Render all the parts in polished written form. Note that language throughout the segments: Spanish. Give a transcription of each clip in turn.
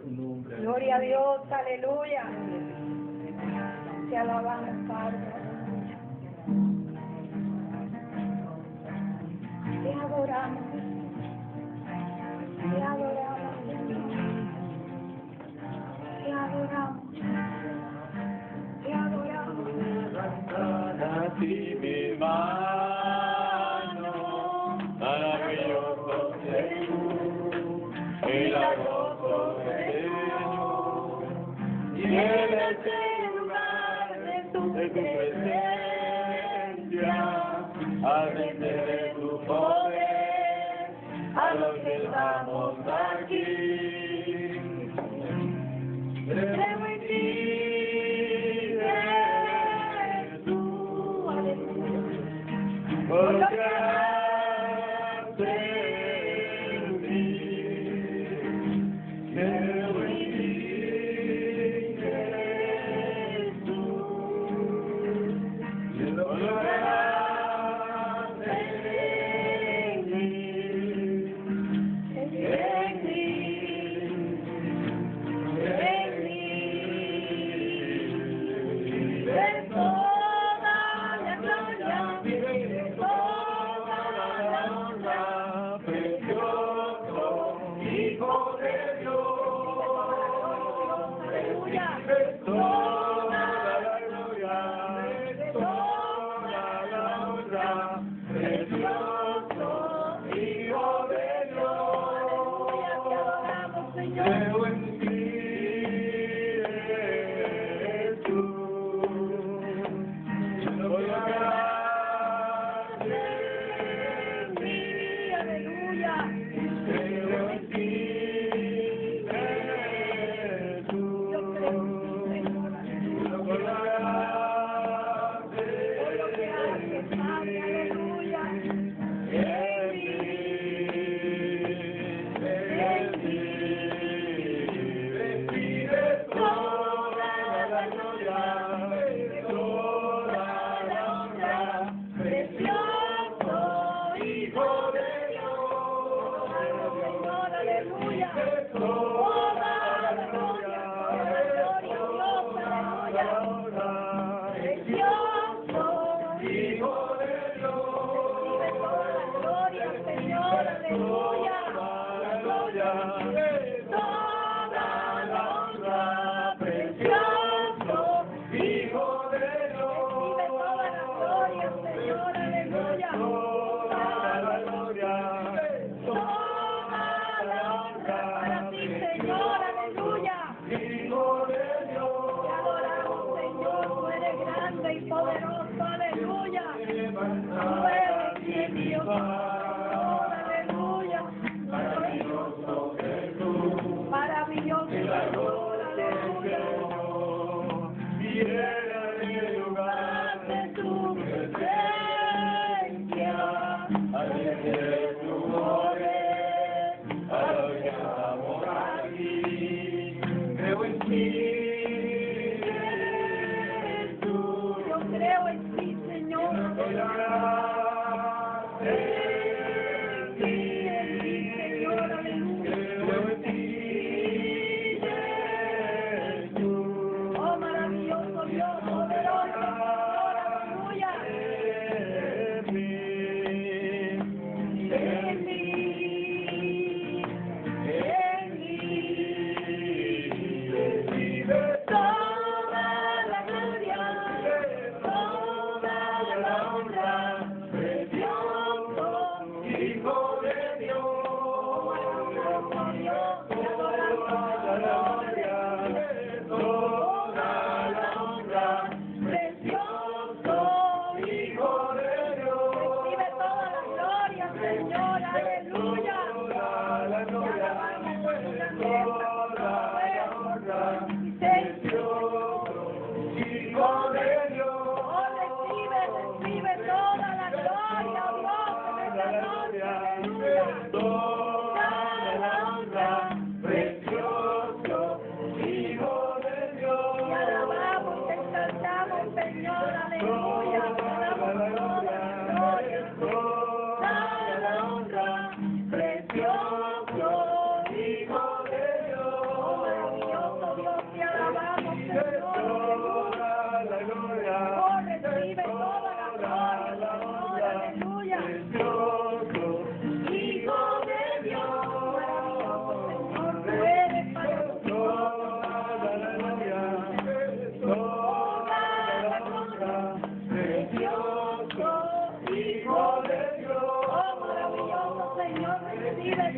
su nombre. Gloria a Dios, aleluya. Te alabamos, Padre. Te adoramos. Te adoramos, Señor. Te adoramos. Te adoramos. A ti mi mano, maravilloso Jesús, milagroso Señor, y en este lugar de tu presencia, al de tu poder, a los que estamos aquí, creo en ti. Por lo que haces en mí, creo en ti, Jesús. Por lo que haces en mí, en mí, de toda la gloria. Hijo de Dios, aleluya, toda la gloria, toda la honra, precioso Hijo de Dios, te adoramos, Señor. Creo en ti, Jesús, voy a adorar en ti, aleluya. Creo en ti. Poderoso, aleluya. Dios, aleluya. Maravilloso Jesús.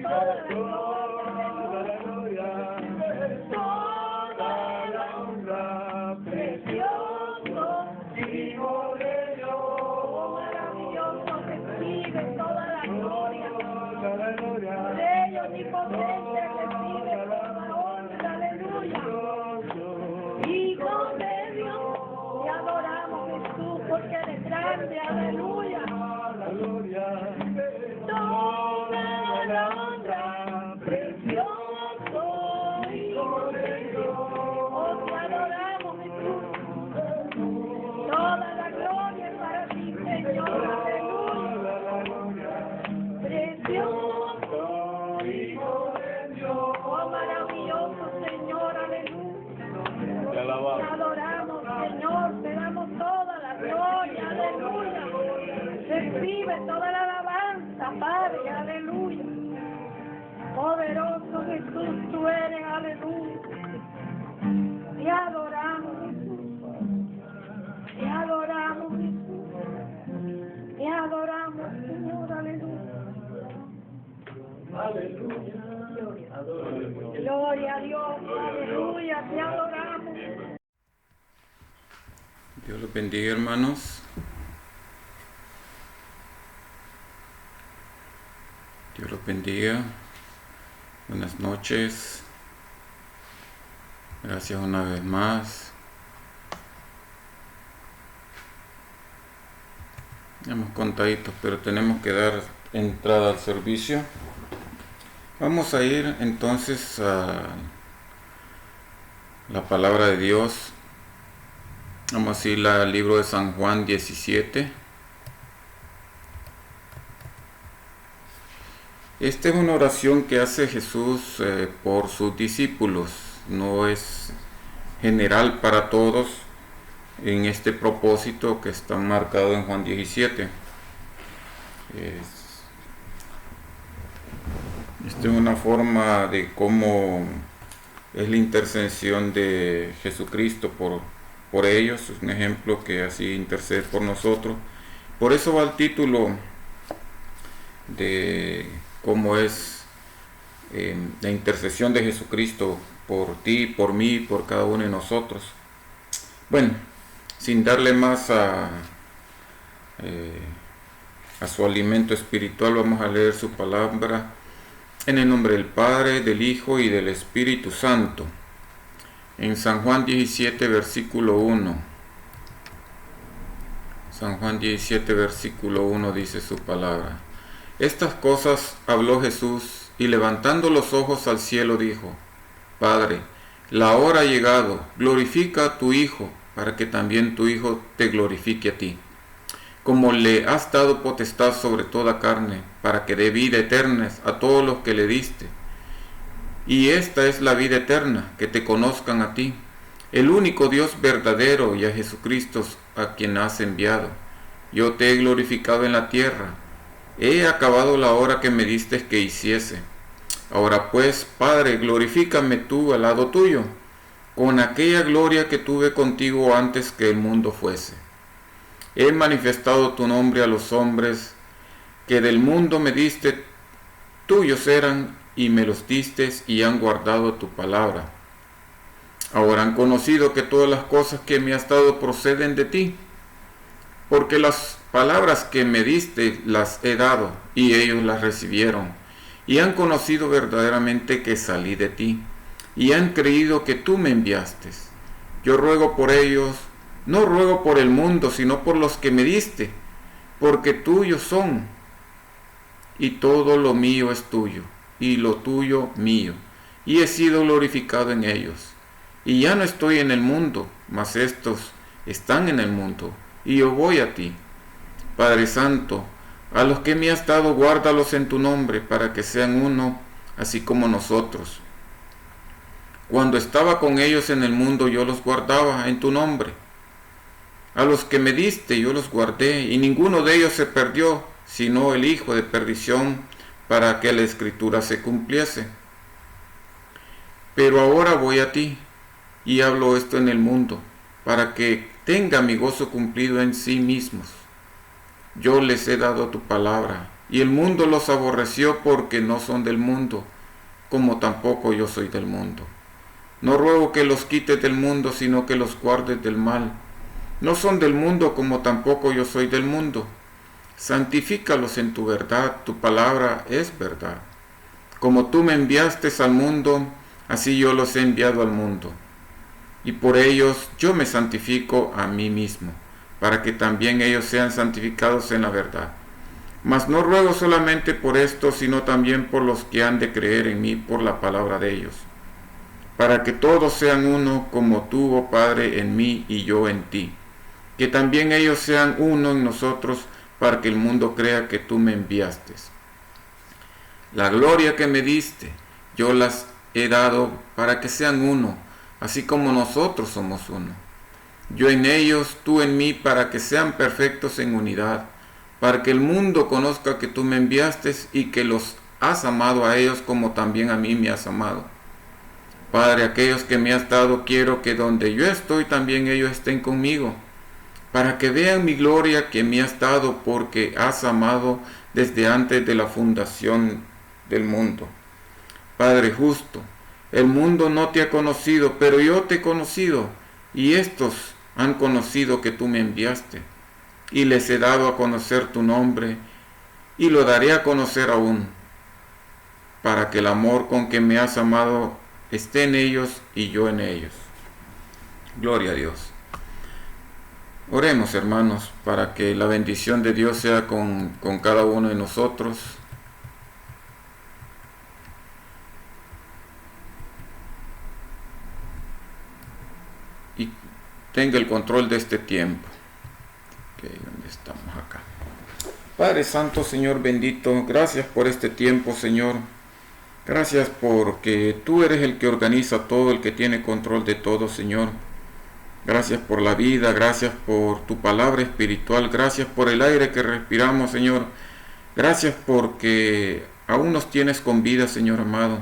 toda la gloria, toda la honra, precioso Hijo de Dios. Oh, maravilloso, recibe toda la gloria. Rey omnipotente, recibe toda la honra, aleluya. Hijo de Dios, te adoramos, Jesús, porque eres grande, aleluya. Toda la honra, precioso Hijo de Dios. Oh, te adoramos, Jesús. Toda la gloria es para ti, Señor, aleluya. Precioso Hijo de Dios. Oh, maravilloso Señor, aleluya. Te adoramos, Señor, te damos toda la gloria, aleluya. Recibe toda la alabanza, Padre, aleluya. Poderoso Jesús, tú eres, aleluya. Te adoramos, Jesús. Te adoramos, Jesús. Te adoramos, Señor, aleluya. Gloria a Dios, aleluya, te adoramos. Dios los bendiga, hermanos. Dios los bendiga. Buenas noches. Gracias una vez más. Estamos contaditos, pero tenemos que dar entrada al servicio. Vamos a ir entonces a la palabra de Dios. Vamos a ir al libro de San Juan 17. Esta es una oración que hace Jesús por sus discípulos. No es general para todos en este propósito que está marcado en Juan 17. Esta es una forma de cómo es la intercesión de Jesucristo por ellos. Es un ejemplo que así intercede por nosotros. Por eso va el título de cómo es la intercesión de Jesucristo por ti, por mí, por cada uno de nosotros. Bueno, sin darle más a su alimento espiritual, vamos a leer su palabra en el nombre del Padre, del Hijo y del Espíritu Santo. En San Juan 17, versículo 1. San Juan 17, versículo 1 dice su palabra. Estas cosas habló Jesús, y levantando los ojos al cielo dijo: Padre, la hora ha llegado, glorifica a tu Hijo, para que también tu Hijo te glorifique a ti, como le has dado potestad sobre toda carne, para que dé vida eterna a todos los que le diste. Y esta es la vida eterna, que te conozcan a ti, el único Dios verdadero, y a Jesucristo a quien has enviado. Yo te he glorificado en la tierra. He acabado la hora que me diste que hiciese. Ahora pues, Padre, glorifícame tú al lado tuyo, con aquella gloria que tuve contigo antes que el mundo fuese. He manifestado tu nombre a los hombres que del mundo me diste, tuyos eran, y me los diste, y han guardado tu palabra. Ahora han conocido que todas las cosas que me has dado proceden de ti, porque las palabras que me diste las he dado, y ellos las recibieron, y han conocido verdaderamente que salí de ti, y han creído que tú me enviaste. Yo ruego por ellos, no ruego por el mundo, sino por los que me diste, porque tuyos son, y todo lo mío es tuyo, y lo tuyo mío, y he sido glorificado en ellos. Y ya no estoy en el mundo, mas estos están en el mundo, y yo voy a ti. Padre Santo, a los que me has dado, guárdalos en tu nombre, para que sean uno, así como nosotros. Cuando estaba con ellos en el mundo, yo los guardaba en tu nombre. A los que me diste, yo los guardé, y ninguno de ellos se perdió, sino el hijo de perdición, para que la escritura se cumpliese. Pero ahora voy a ti, y hablo esto en el mundo, para que tenga mi gozo cumplido en sí mismos. Yo les he dado tu palabra, y el mundo los aborreció porque no son del mundo, como tampoco yo soy del mundo. No ruego que los quites del mundo, sino que los guardes del mal. No son del mundo, como tampoco yo soy del mundo. Santifícalos en tu verdad, tu palabra es verdad. Como tú me enviaste al mundo, así yo los he enviado al mundo. Y por ellos yo me santifico a mí mismo, para que también ellos sean santificados en la verdad. Mas no ruego solamente por esto, sino también por los que han de creer en mí por la palabra de ellos, para que todos sean uno, como tú, oh Padre, en mí y yo en ti. Que también ellos sean uno en nosotros, para que el mundo crea que tú me enviaste. La gloria que me diste, yo las he dado para que sean uno, así como nosotros somos uno. Yo en ellos, tú en mí, para que sean perfectos en unidad, para que el mundo conozca que tú me enviaste y que los has amado a ellos como también a mí me has amado. Padre, aquellos que me has dado, quiero que donde yo estoy también ellos estén conmigo, para que vean mi gloria que me has dado, porque has amado desde antes de la fundación del mundo. Padre justo, el mundo no te ha conocido, pero yo te he conocido, y estos han conocido que tú me enviaste, y les he dado a conocer tu nombre, y lo daré a conocer aún, para que el amor con que me has amado esté en ellos y yo en ellos. Gloria a Dios. Oremos, hermanos, para que la bendición de Dios sea con cada uno de nosotros. Y tenga el control de este tiempo. ¿Dónde estamos acá? Padre Santo, Señor bendito, gracias por este tiempo, Señor. Gracias porque tú eres el que organiza todo, el que tiene control de todo, Señor. Gracias por la vida, gracias por tu palabra espiritual, gracias por el aire que respiramos, Señor. Gracias porque aún nos tienes con vida, Señor amado.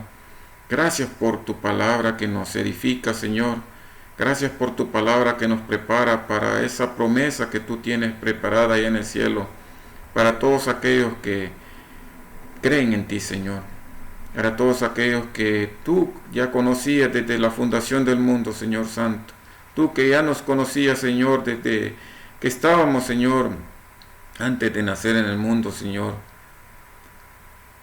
Gracias por tu palabra que nos edifica, Señor. Gracias por tu palabra que nos prepara para esa promesa que tú tienes preparada ahí en el cielo, para todos aquellos que creen en ti, Señor. Para todos aquellos que tú ya conocías desde la fundación del mundo, Señor Santo. Tú que ya nos conocías, Señor, desde que estábamos, Señor, antes de nacer en el mundo, Señor.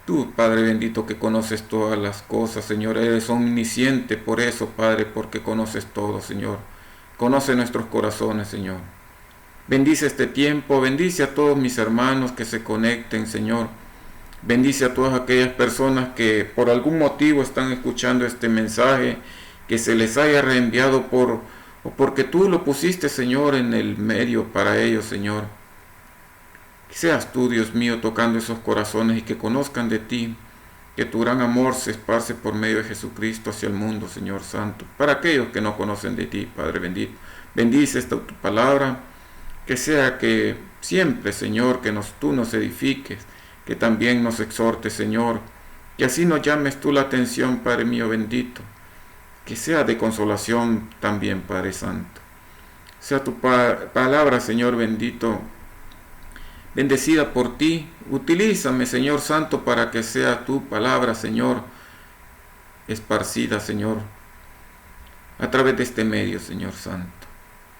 Tú, Padre bendito, que conoces todas las cosas, Señor, eres omnisciente por eso, Padre, porque conoces todo, Señor. Conoce nuestros corazones, Señor. Bendice este tiempo, bendice a todos mis hermanos que se conecten, Señor. Bendice a todas aquellas personas que por algún motivo están escuchando este mensaje, que se les haya reenviado o porque tú lo pusiste, Señor, en el medio para ellos, Señor. Que seas tú, Dios mío, tocando esos corazones y que conozcan de ti, que tu gran amor se esparce por medio de Jesucristo hacia el mundo, Señor Santo. Para aquellos que no conocen de ti, Padre bendito, bendice esta tu palabra, que sea que siempre, Señor, que tú nos edifiques, que también nos exhortes, Señor, que así nos llames tú la atención, Padre mío bendito, que sea de consolación también, Padre Santo. Sea tu palabra, Señor bendito, bendecida por ti. Utilízame, Señor Santo, para que sea tu palabra, Señor, esparcida, Señor, a través de este medio, Señor Santo.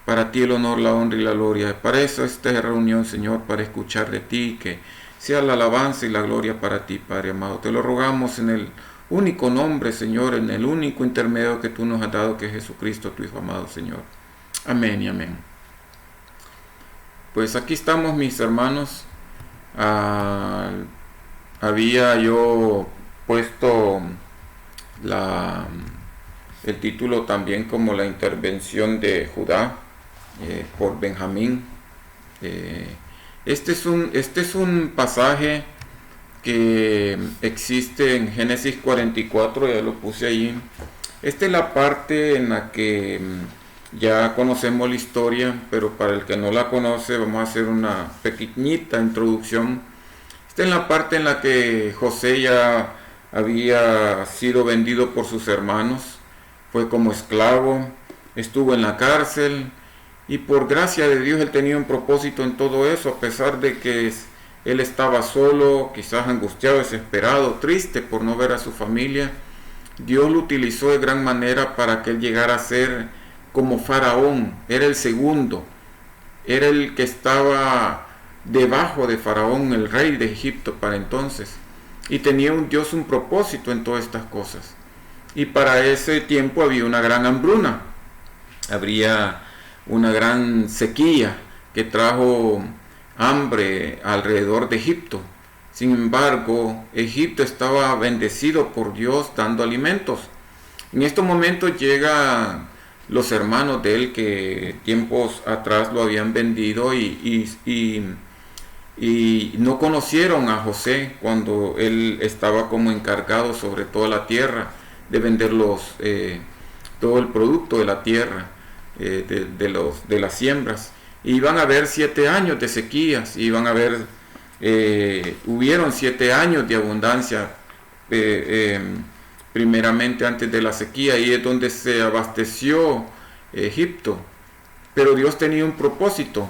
Para ti el honor, la honra y la gloria. Para eso esta reunión, Señor, para escuchar de ti, que sea la alabanza y la gloria para ti, Padre amado. Te lo rogamos en el único nombre, Señor, en el único intermedio que tú nos has dado, que es Jesucristo, tu Hijo amado, Señor. Amén y amén. Pues aquí estamos, mis hermanos. Había yo puesto el título también como la intervención de Judá por Benjamín. Este es un pasaje que existe en Génesis 44, ya lo puse ahí. Esta es la parte en la que ya conocemos la historia, pero para el que no la conoce vamos a hacer una pequeñita introducción. Esta es la parte en la que José ya había sido vendido por sus hermanos, fue como esclavo, estuvo en la cárcel, y por gracia de Dios él tenía un propósito en todo eso, a pesar de que él estaba solo, quizás angustiado, desesperado, triste por no ver a su familia, Dios lo utilizó de gran manera para que él llegara a ser como Faraón. Era el segundo, era el que estaba debajo de Faraón, el rey de Egipto para entonces, y tenía Dios un propósito en todas estas cosas. Y para ese tiempo había una gran hambruna, habría una gran sequía que trajo hambre alrededor de Egipto. Sin embargo, Egipto estaba bendecido por Dios dando alimentos. En estos momentos llegan los hermanos de él que tiempos atrás lo habían vendido y no conocieron a José cuando él estaba como encargado sobre toda la tierra de vender todo el producto de la tierra, de las siembras. Iban a haber 7 años de sequías, hubieron 7 años de abundancia, primeramente antes de la sequía, y es donde se abasteció Egipto. Pero Dios tenía un propósito,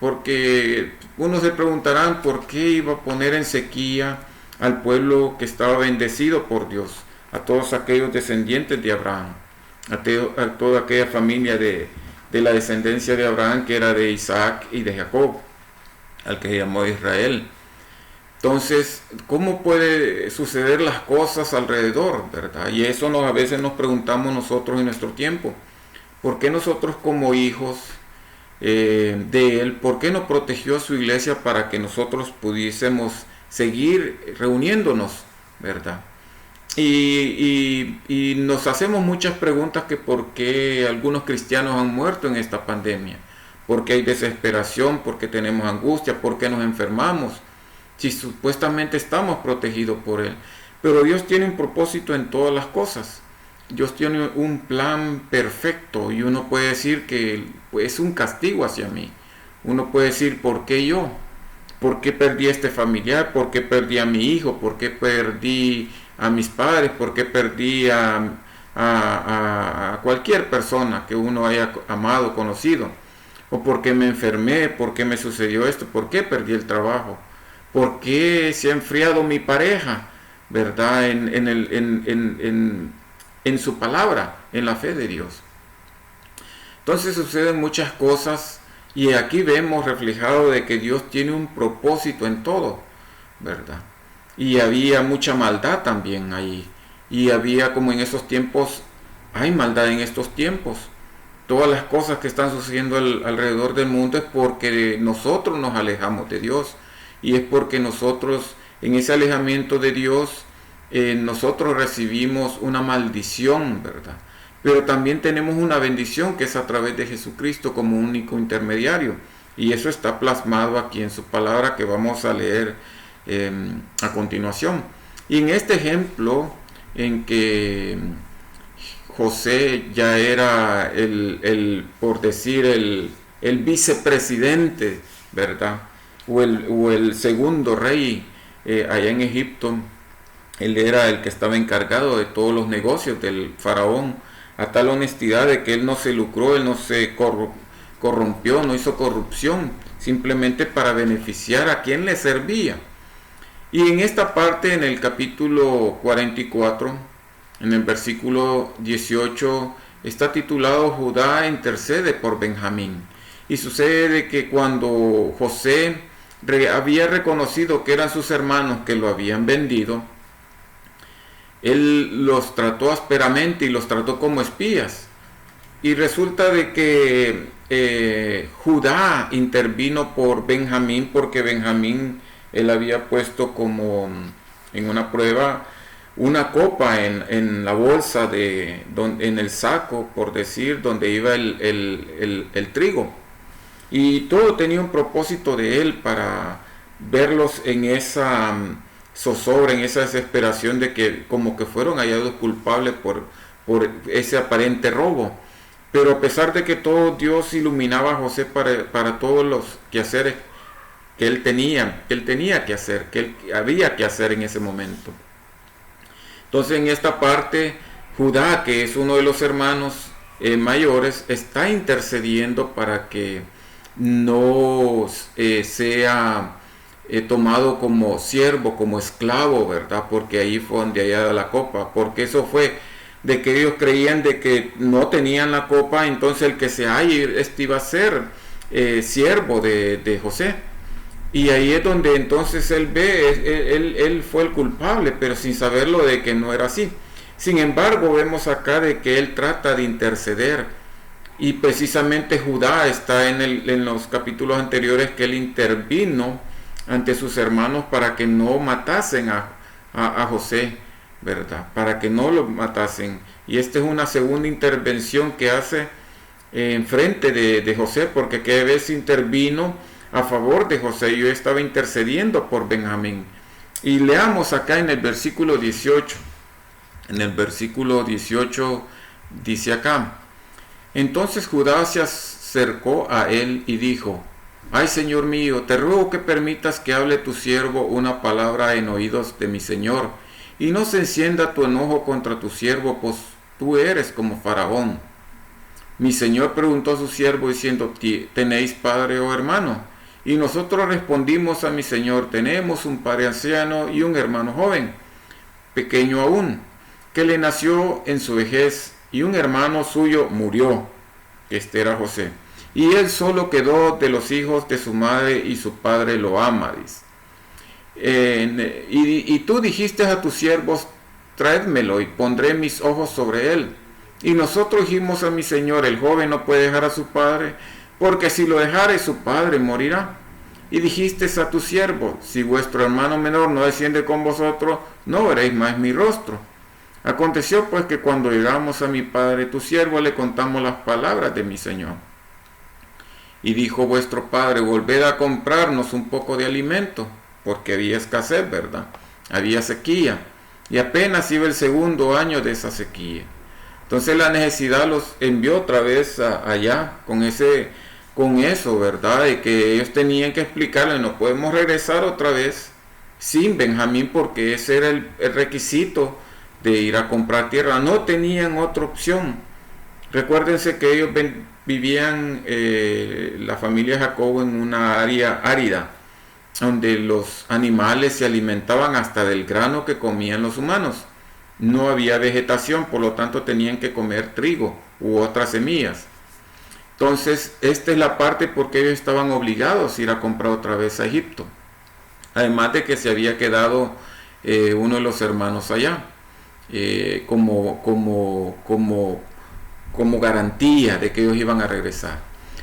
porque unos se preguntarán por qué iba a poner en sequía al pueblo que estaba bendecido por Dios, a todos aquellos descendientes de Abraham, a toda aquella familia de la descendencia de Abraham, que era de Isaac y de Jacob, al que se llamó Israel. Entonces, ¿cómo puede suceder las cosas alrededor, verdad? Y eso a veces nos preguntamos nosotros en nuestro tiempo. ¿Por qué nosotros como hijos de Él, por qué no protegió a su iglesia para que nosotros pudiésemos seguir reuniéndonos, verdad? Y nos hacemos muchas preguntas, que por qué algunos cristianos han muerto en esta pandemia, por qué hay desesperación, por qué tenemos angustia, por qué nos enfermamos, si supuestamente estamos protegidos por Él. Pero Dios tiene un propósito en todas las cosas. Dios tiene un plan perfecto, y uno puede decir que es un castigo hacia mí. Uno puede decir, ¿por qué yo? ¿Por qué perdí a este familiar? ¿Por qué perdí a mi hijo? ¿Por qué perdí a mis padres? ¿Por qué perdí a cualquier persona que uno haya amado, conocido? ¿O por qué me enfermé? ¿Por qué me sucedió esto? ¿Por qué perdí el trabajo? ¿Por qué se ha enfriado mi pareja? ¿Verdad? En su palabra, en la fe de Dios. Entonces suceden muchas cosas, y aquí vemos reflejado de que Dios tiene un propósito en todo, ¿verdad? Y había mucha maldad también ahí, y había, como en esos tiempos, hay maldad en estos tiempos. Todas las cosas que están sucediendo alrededor del mundo es porque nosotros nos alejamos de Dios, y es porque nosotros, en ese alejamiento de Dios, nosotros recibimos una maldición, ¿verdad? Pero también tenemos una bendición, que es a través de Jesucristo como único intermediario, y eso está plasmado aquí en su palabra, que vamos a leer a continuación. Y en este ejemplo en que José ya era por decir el vicepresidente, ¿verdad? O el segundo rey allá en Egipto, él era el que estaba encargado de todos los negocios del faraón, a tal honestidad de que él no se lucró, él no se corrompió, no hizo corrupción, simplemente para beneficiar a quien le servía. Y en esta parte, en el capítulo 44, en el versículo 18, está titulado Judá intercede por Benjamín. Y sucede que cuando José había reconocido que eran sus hermanos que lo habían vendido, él los trató ásperamente y los trató como espías. Y resulta de que Judá intervino por Benjamín, porque Benjamín, él había puesto como en una prueba una copa en la bolsa, en el saco, por decir, donde iba el trigo. Y todo tenía un propósito de él, para verlos en esa zozobra, en esa desesperación de que como que fueron hallados culpables por ese aparente robo. Pero a pesar de que todo, Dios iluminaba a José para todos los quehaceres que él tenía que hacer, que él había que hacer en ese momento. Entonces, en esta parte, Judá, que es uno de los hermanos mayores, está intercediendo para que no sea tomado como siervo, como esclavo, ¿verdad? Porque ahí fue donde hallada la copa, porque eso fue de que ellos creían de que no tenían la copa, entonces el que se halle iba a ser siervo de José. Y ahí es donde entonces él ve, él fue el culpable, pero sin saberlo de que no era así. Sin embargo, vemos acá de que él trata de interceder, y precisamente Judá está en los capítulos anteriores que él intervino ante sus hermanos para que no matasen a José, ¿verdad? Para que no lo matasen. Y esta es una segunda intervención que hace en frente de José, porque aquella vez intervino a favor de José. Yo estaba intercediendo por Benjamín. Y leamos acá en el versículo 18. En el versículo 18 dice acá: entonces Judá se acercó a él y dijo: ay, Señor mío, te ruego que permitas que hable tu siervo una palabra en oídos de mi Señor, y no se encienda tu enojo contra tu siervo, pues tú eres como Faraón. Mi Señor preguntó a su siervo diciendo: ¿tenéis padre o hermano? Y nosotros respondimos a mi Señor: tenemos un padre anciano y un hermano joven, pequeño aún, que le nació en su vejez, y un hermano suyo murió. Este era José. Y él solo quedó de los hijos de su madre, y su padre lo ama, dice. Y tú dijiste a tus siervos: traédmelo y pondré mis ojos sobre él. Y nosotros dijimos a mi Señor: el joven no puede dejar a su padre, porque si lo dejare su padre morirá. Y dijiste a tu siervo: si vuestro hermano menor no desciende con vosotros, no veréis más mi rostro. Aconteció pues que cuando llegamos a mi padre tu siervo, le contamos las palabras de mi Señor. Y dijo vuestro padre: volved a comprarnos un poco de alimento, porque había escasez, ¿verdad? Había sequía, y apenas iba el segundo año de esa sequía. Entonces la necesidad los envió otra vez allá con eso, ¿verdad? De que ellos tenían que explicarle: no podemos regresar otra vez sin Benjamín, porque ese era el requisito de ir a comprar tierra. No tenían otra opción. Recuérdense que ellos vivían, la familia Jacob, en una área árida, donde los animales se alimentaban hasta del grano que comían los humanos. No había vegetación, por lo tanto tenían que comer trigo u otras semillas. Entonces, esta es la parte porque ellos estaban obligados a ir a comprar otra vez a Egipto. Además de que se había quedado uno de los hermanos allá, como garantía de que ellos iban a regresar.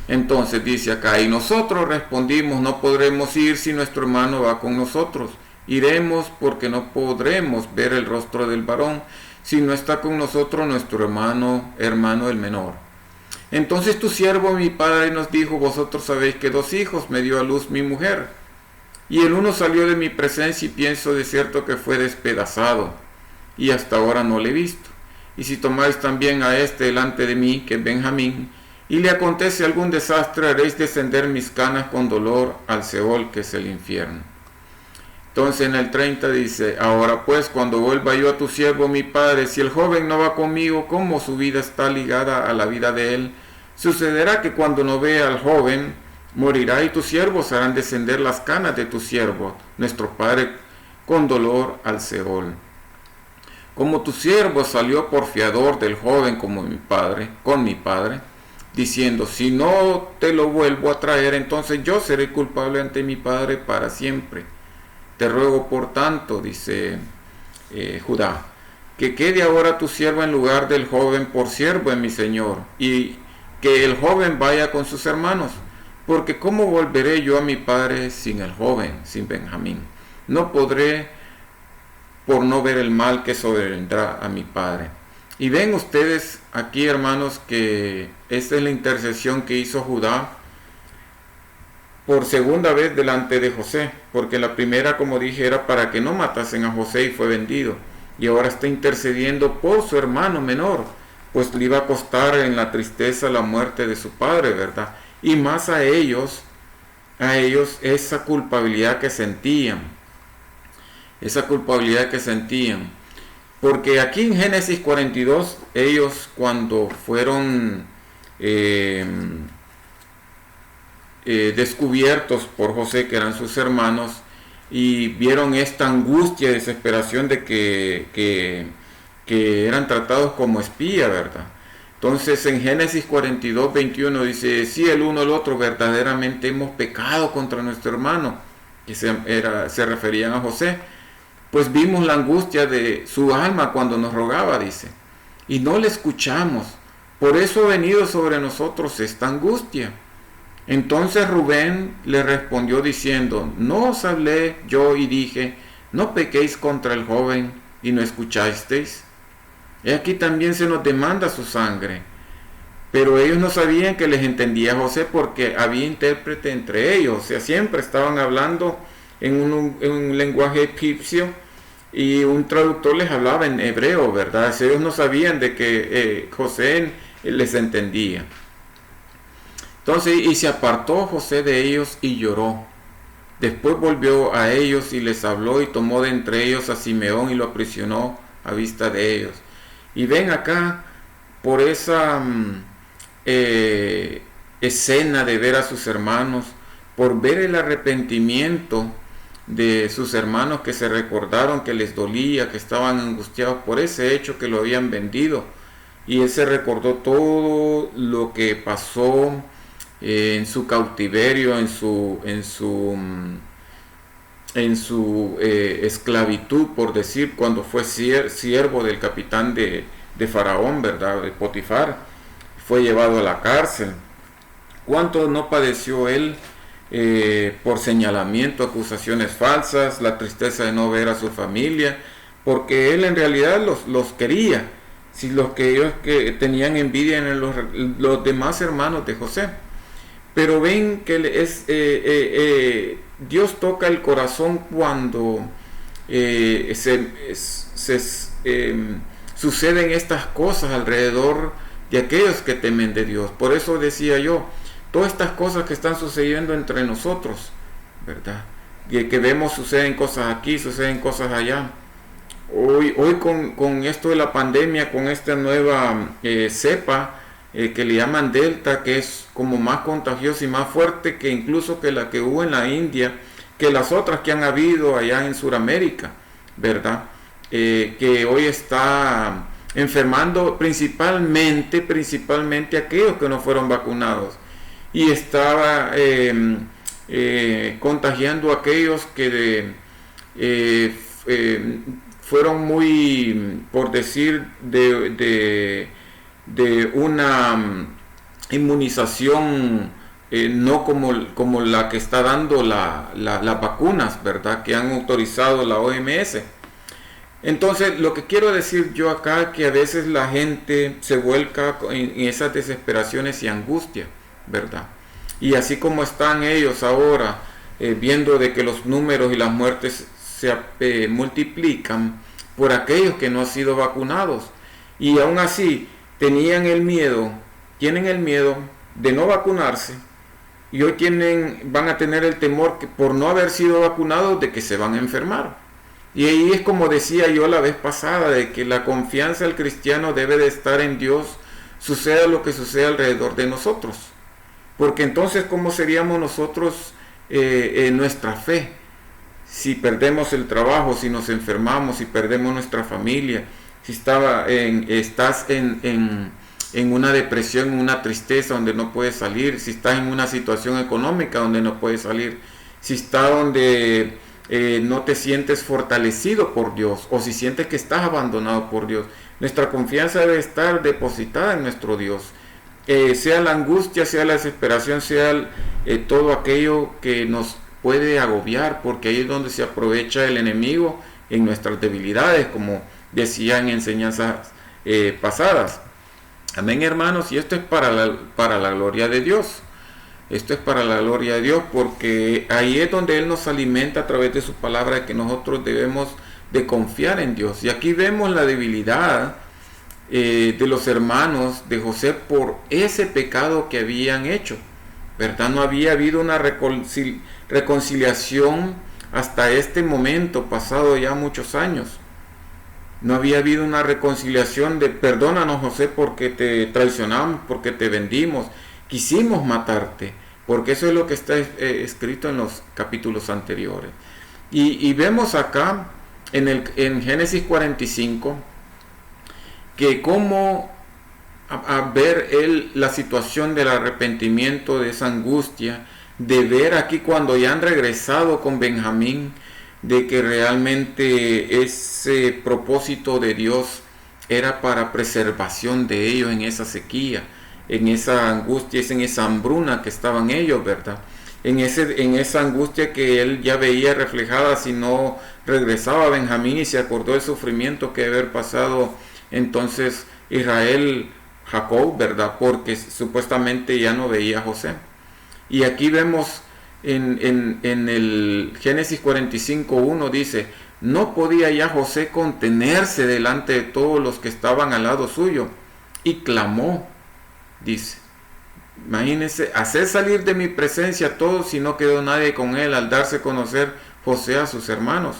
Entonces dice acá: y nosotros respondimos: no podremos ir si nuestro hermano va con nosotros. Iremos porque no podremos ver el rostro del varón si no está con nosotros nuestro hermano el menor. Entonces tu siervo mi padre nos dijo: vosotros sabéis que 2 hijos me dio a luz mi mujer, y el uno salió de mi presencia, y pienso de cierto que fue despedazado, y hasta ahora no le he visto. Y si tomáis también a este delante de mí, que es Benjamín, y le acontece algún desastre, haréis descender mis canas con dolor al Seol, que es el infierno. Entonces en el 30 dice: ahora pues, cuando vuelva yo a tu siervo mi padre, si el joven no va conmigo, como su vida está ligada a la vida de él, sucederá que cuando no vea al joven, morirá, y tus siervos harán descender las canas de tu siervo, nuestro padre, con dolor al Seol. Como tu siervo salió por fiador del joven con mi padre, diciendo: si no te lo vuelvo a traer, entonces yo seré culpable ante mi padre para siempre. Te ruego por tanto, dice Judá, que quede ahora tu siervo en lugar del joven por siervo en mi señor, y que el joven vaya con sus hermanos, porque ¿cómo volveré yo a mi padre sin el joven, sin Benjamín? No podré, por no ver el mal que sobrevendrá a mi padre. Y ven ustedes aquí, hermanos, que esta es la intercesión que hizo Judá por segunda vez delante de José, porque la primera, como dije, era para que no matasen a José y fue vendido, y ahora está intercediendo por su hermano menor, pues le iba a costar en la tristeza la muerte de su padre, ¿verdad? Y más a ellos esa culpabilidad que sentían, porque aquí en Génesis 42, ellos cuando fueron descubiertos por José, que eran sus hermanos, y vieron esta angustia y desesperación de que eran tratados como espía, ¿verdad? Entonces en Génesis 42, 21 dice, sí, el uno al otro verdaderamente hemos pecado contra nuestro hermano, que se referían a José, pues vimos la angustia de su alma cuando nos rogaba, dice, y no le escuchamos, por eso ha venido sobre nosotros esta angustia. Entonces Rubén le respondió diciendo, ¿no os hablé yo y dije, no pequéis contra el joven y no escuchasteis? Y aquí también se nos demanda su sangre. Pero ellos no sabían que les entendía José porque había intérprete entre ellos. O sea, siempre estaban hablando en un lenguaje egipcio y un traductor les hablaba en hebreo, ¿verdad? Ellos no sabían de que José les entendía. Entonces, y se apartó José de ellos y lloró. Después volvió a ellos y les habló y tomó de entre ellos a Simeón y lo aprisionó a vista de ellos. Y ven acá, por esa escena de ver a sus hermanos, por ver el arrepentimiento de sus hermanos que se recordaron que les dolía, que estaban angustiados por ese hecho que lo habían vendido. Y él se recordó todo lo que pasó en su cautiverio, en su esclavitud, por decir, cuando fue siervo del capitán de Faraón, ¿verdad? De Potifar, fue llevado a la cárcel. ¿Cuánto no padeció él por señalamiento, acusaciones falsas, la tristeza de no ver a su familia? Porque él en realidad los quería, si los que ellos que tenían envidia en los demás hermanos de José. Pero ven que Dios toca el corazón cuando suceden estas cosas alrededor de aquellos que temen de Dios. Por eso decía yo, todas estas cosas que están sucediendo entre nosotros, ¿verdad? Y que vemos suceden cosas aquí, suceden cosas allá. Hoy con esto de la pandemia, con esta nueva cepa, que le llaman Delta, que es como más contagiosa y más fuerte que incluso que la que hubo en la India, que las otras que han habido allá en Sudamérica, ¿verdad? Que hoy está enfermando principalmente aquellos que no fueron vacunados, y estaba contagiando a aquellos que fueron muy, por decir, de una inmunización no como la que está dando las vacunas, ¿verdad? Que han autorizado la OMS. Entonces, lo que quiero decir yo acá es que a veces la gente se vuelca en esas desesperaciones y angustia, ¿verdad? Y así como están ellos ahora viendo de que los números y las muertes se multiplican por aquellos que no han sido vacunados, y aún así tienen el miedo de no vacunarse, y hoy van a tener el temor que por no haber sido vacunados de que se van a enfermar. Y ahí es como decía yo la vez pasada, de que la confianza del cristiano debe de estar en Dios, suceda lo que suceda alrededor de nosotros. Porque entonces, ¿cómo seríamos nosotros en nuestra fe? Si perdemos el trabajo, si nos enfermamos, si perdemos nuestra familia, si estás en una depresión, en una tristeza donde no puedes salir, si estás en una situación económica donde no puedes salir, si estás donde no te sientes fortalecido por Dios, o si sientes que estás abandonado por Dios, nuestra confianza debe estar depositada en nuestro Dios. Sea la angustia, sea la desesperación, sea todo aquello que nos puede agobiar, porque ahí es donde se aprovecha el enemigo en nuestras debilidades, como decía en enseñanzas pasadas. Amén, hermanos, y esto es para la gloria de Dios. Esto es para la gloria de Dios, porque ahí es donde Él nos alimenta a través de su palabra, de que nosotros debemos de confiar en Dios. Y aquí vemos la debilidad de los hermanos de José por ese pecado que habían hecho, ¿verdad? No había habido una reconciliación hasta este momento, pasado ya muchos años. No había habido una reconciliación de perdónanos, José, porque te traicionamos, porque te vendimos, quisimos matarte, porque eso es lo que está escrito en los capítulos anteriores. Y vemos acá en Génesis 45 que cómo a ver él la situación del arrepentimiento, de esa angustia, de ver aquí cuando ya han regresado con Benjamín, de que realmente ese propósito de Dios era para preservación de ellos en esa sequía, en esa angustia, en esa hambruna que estaban ellos, ¿verdad? En esa angustia que él ya veía reflejada si no regresaba Benjamín, y se acordó del sufrimiento que debe haber pasado entonces Israel, Jacob, ¿verdad? Porque supuestamente ya no veía a José. Y aquí vemos en el Génesis 45:1 dice: no podía ya José contenerse delante de todos los que estaban al lado suyo, y clamó, dice. Imagínense, hacer salir de mi presencia a todos y no quedó nadie con él al darse a conocer José a sus hermanos.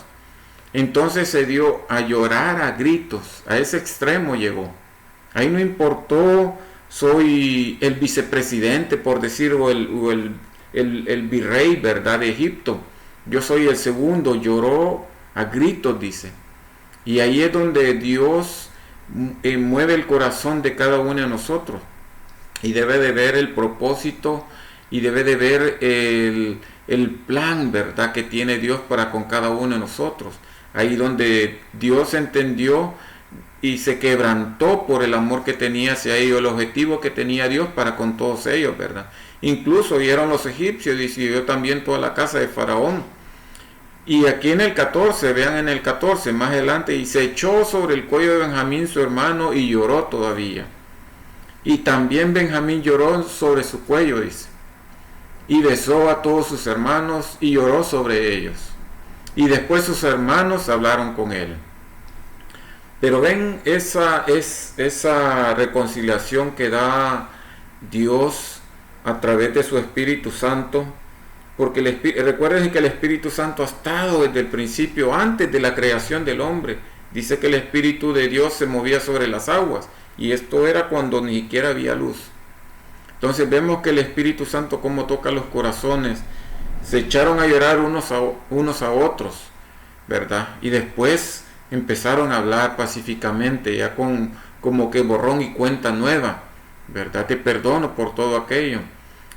Entonces se dio a llorar a gritos, a ese extremo llegó. Ahí no importó, soy el vicepresidente, por decir, o el virrey, ¿verdad?, de Egipto. Yo soy el segundo, lloró a gritos, dice. Y ahí es donde Dios mueve el corazón de cada uno de nosotros. Y debe de ver el propósito y debe de ver el plan, ¿verdad?, que tiene Dios para con cada uno de nosotros. Ahí donde Dios entendió y se quebrantó por el amor que tenía hacia ellos, el objetivo que tenía Dios para con todos ellos, ¿verdad? Incluso oyeron los egipcios y siguió también toda la casa de Faraón. Y aquí en el 14, vean en el 14, más adelante, y se echó sobre el cuello de Benjamín su hermano y lloró todavía. Y también Benjamín lloró sobre su cuello, dice. Y besó a todos sus hermanos y lloró sobre ellos. Y después sus hermanos hablaron con él. Pero ven, esa reconciliación que da Dios a través de su Espíritu Santo. Porque recuerden que el Espíritu Santo ha estado desde el principio, antes de la creación del hombre. Dice que el Espíritu de Dios se movía sobre las aguas. Y esto era cuando ni siquiera había luz. Entonces vemos que el Espíritu Santo cómo toca los corazones. Se echaron a llorar unos a otros, ¿verdad? Y después empezaron a hablar pacíficamente, ya como que borrón y cuenta nueva, ¿verdad? Te perdono por todo aquello.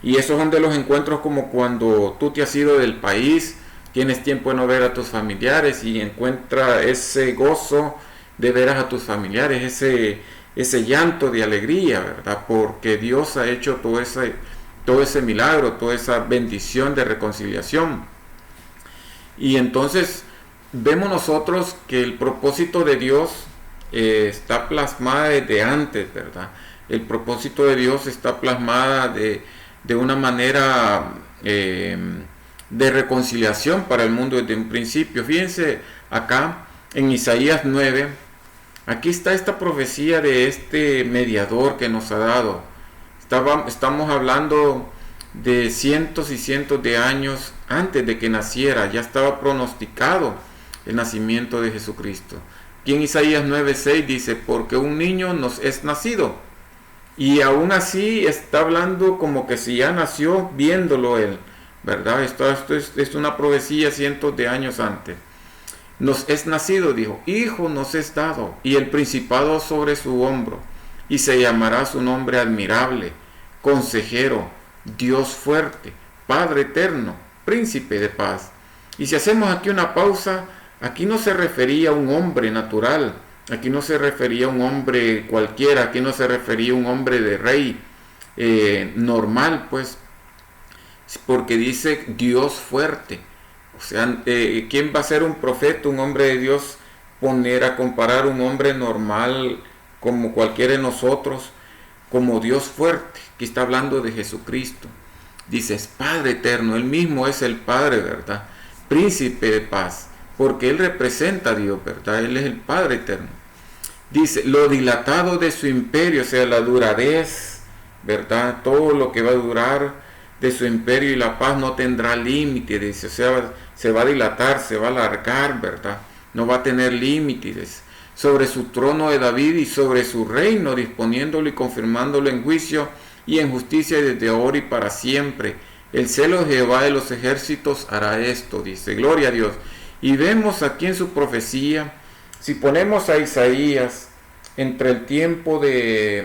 Y esos son de los encuentros como cuando tú te has ido del país, tienes tiempo de no ver a tus familiares y encuentras ese gozo de ver a tus familiares, ese llanto de alegría, ¿verdad? Porque Dios ha hecho todo ese milagro, toda esa bendición de reconciliación. Y entonces vemos nosotros que el propósito de Dios está plasmada desde antes, ¿verdad? El propósito de Dios está plasmada de una manera de reconciliación para el mundo desde un principio. Fíjense acá en Isaías 9, aquí está esta profecía de este mediador que nos ha dado. Estamos hablando de cientos y cientos de años antes de que naciera, ya estaba pronosticado el nacimiento de Jesucristo. Aquí en Isaías 9:6 dice: porque un niño nos es nacido. Y aún así está hablando como que si ya nació viéndolo él, ¿verdad? Esto es una profecía cientos de años antes. Nos es nacido, dijo, hijo nos es dado, y el principado sobre su hombro, y se llamará su nombre admirable, consejero, Dios fuerte, Padre eterno, príncipe de paz. Y si hacemos aquí una pausa, aquí no se refería a un hombre natural, aquí no se refería a un hombre cualquiera, aquí no se refería a un hombre de rey normal, pues, porque dice Dios fuerte. O sea, ¿quién va a ser un profeta, un hombre de Dios, poner a comparar un hombre normal como cualquiera de nosotros, como Dios fuerte? Aquí está hablando de Jesucristo. Dice, es Padre eterno, Él mismo es el Padre, ¿verdad? Príncipe de paz, porque Él representa a Dios, ¿verdad? Él es el Padre eterno. Dice, lo dilatado de su imperio, o sea, la duradez, ¿verdad? Todo lo que va a durar de su imperio y la paz no tendrá límite, dice, o sea, se va a dilatar, se va a alargar, ¿verdad? No va a tener límites. Sobre su trono de David y sobre su reino, disponiéndolo y confirmándolo en juicio y en justicia desde ahora y para siempre. El celo de Jehová de los ejércitos hará esto, dice, gloria a Dios. Y vemos aquí en su profecía, si ponemos a Isaías entre el tiempo de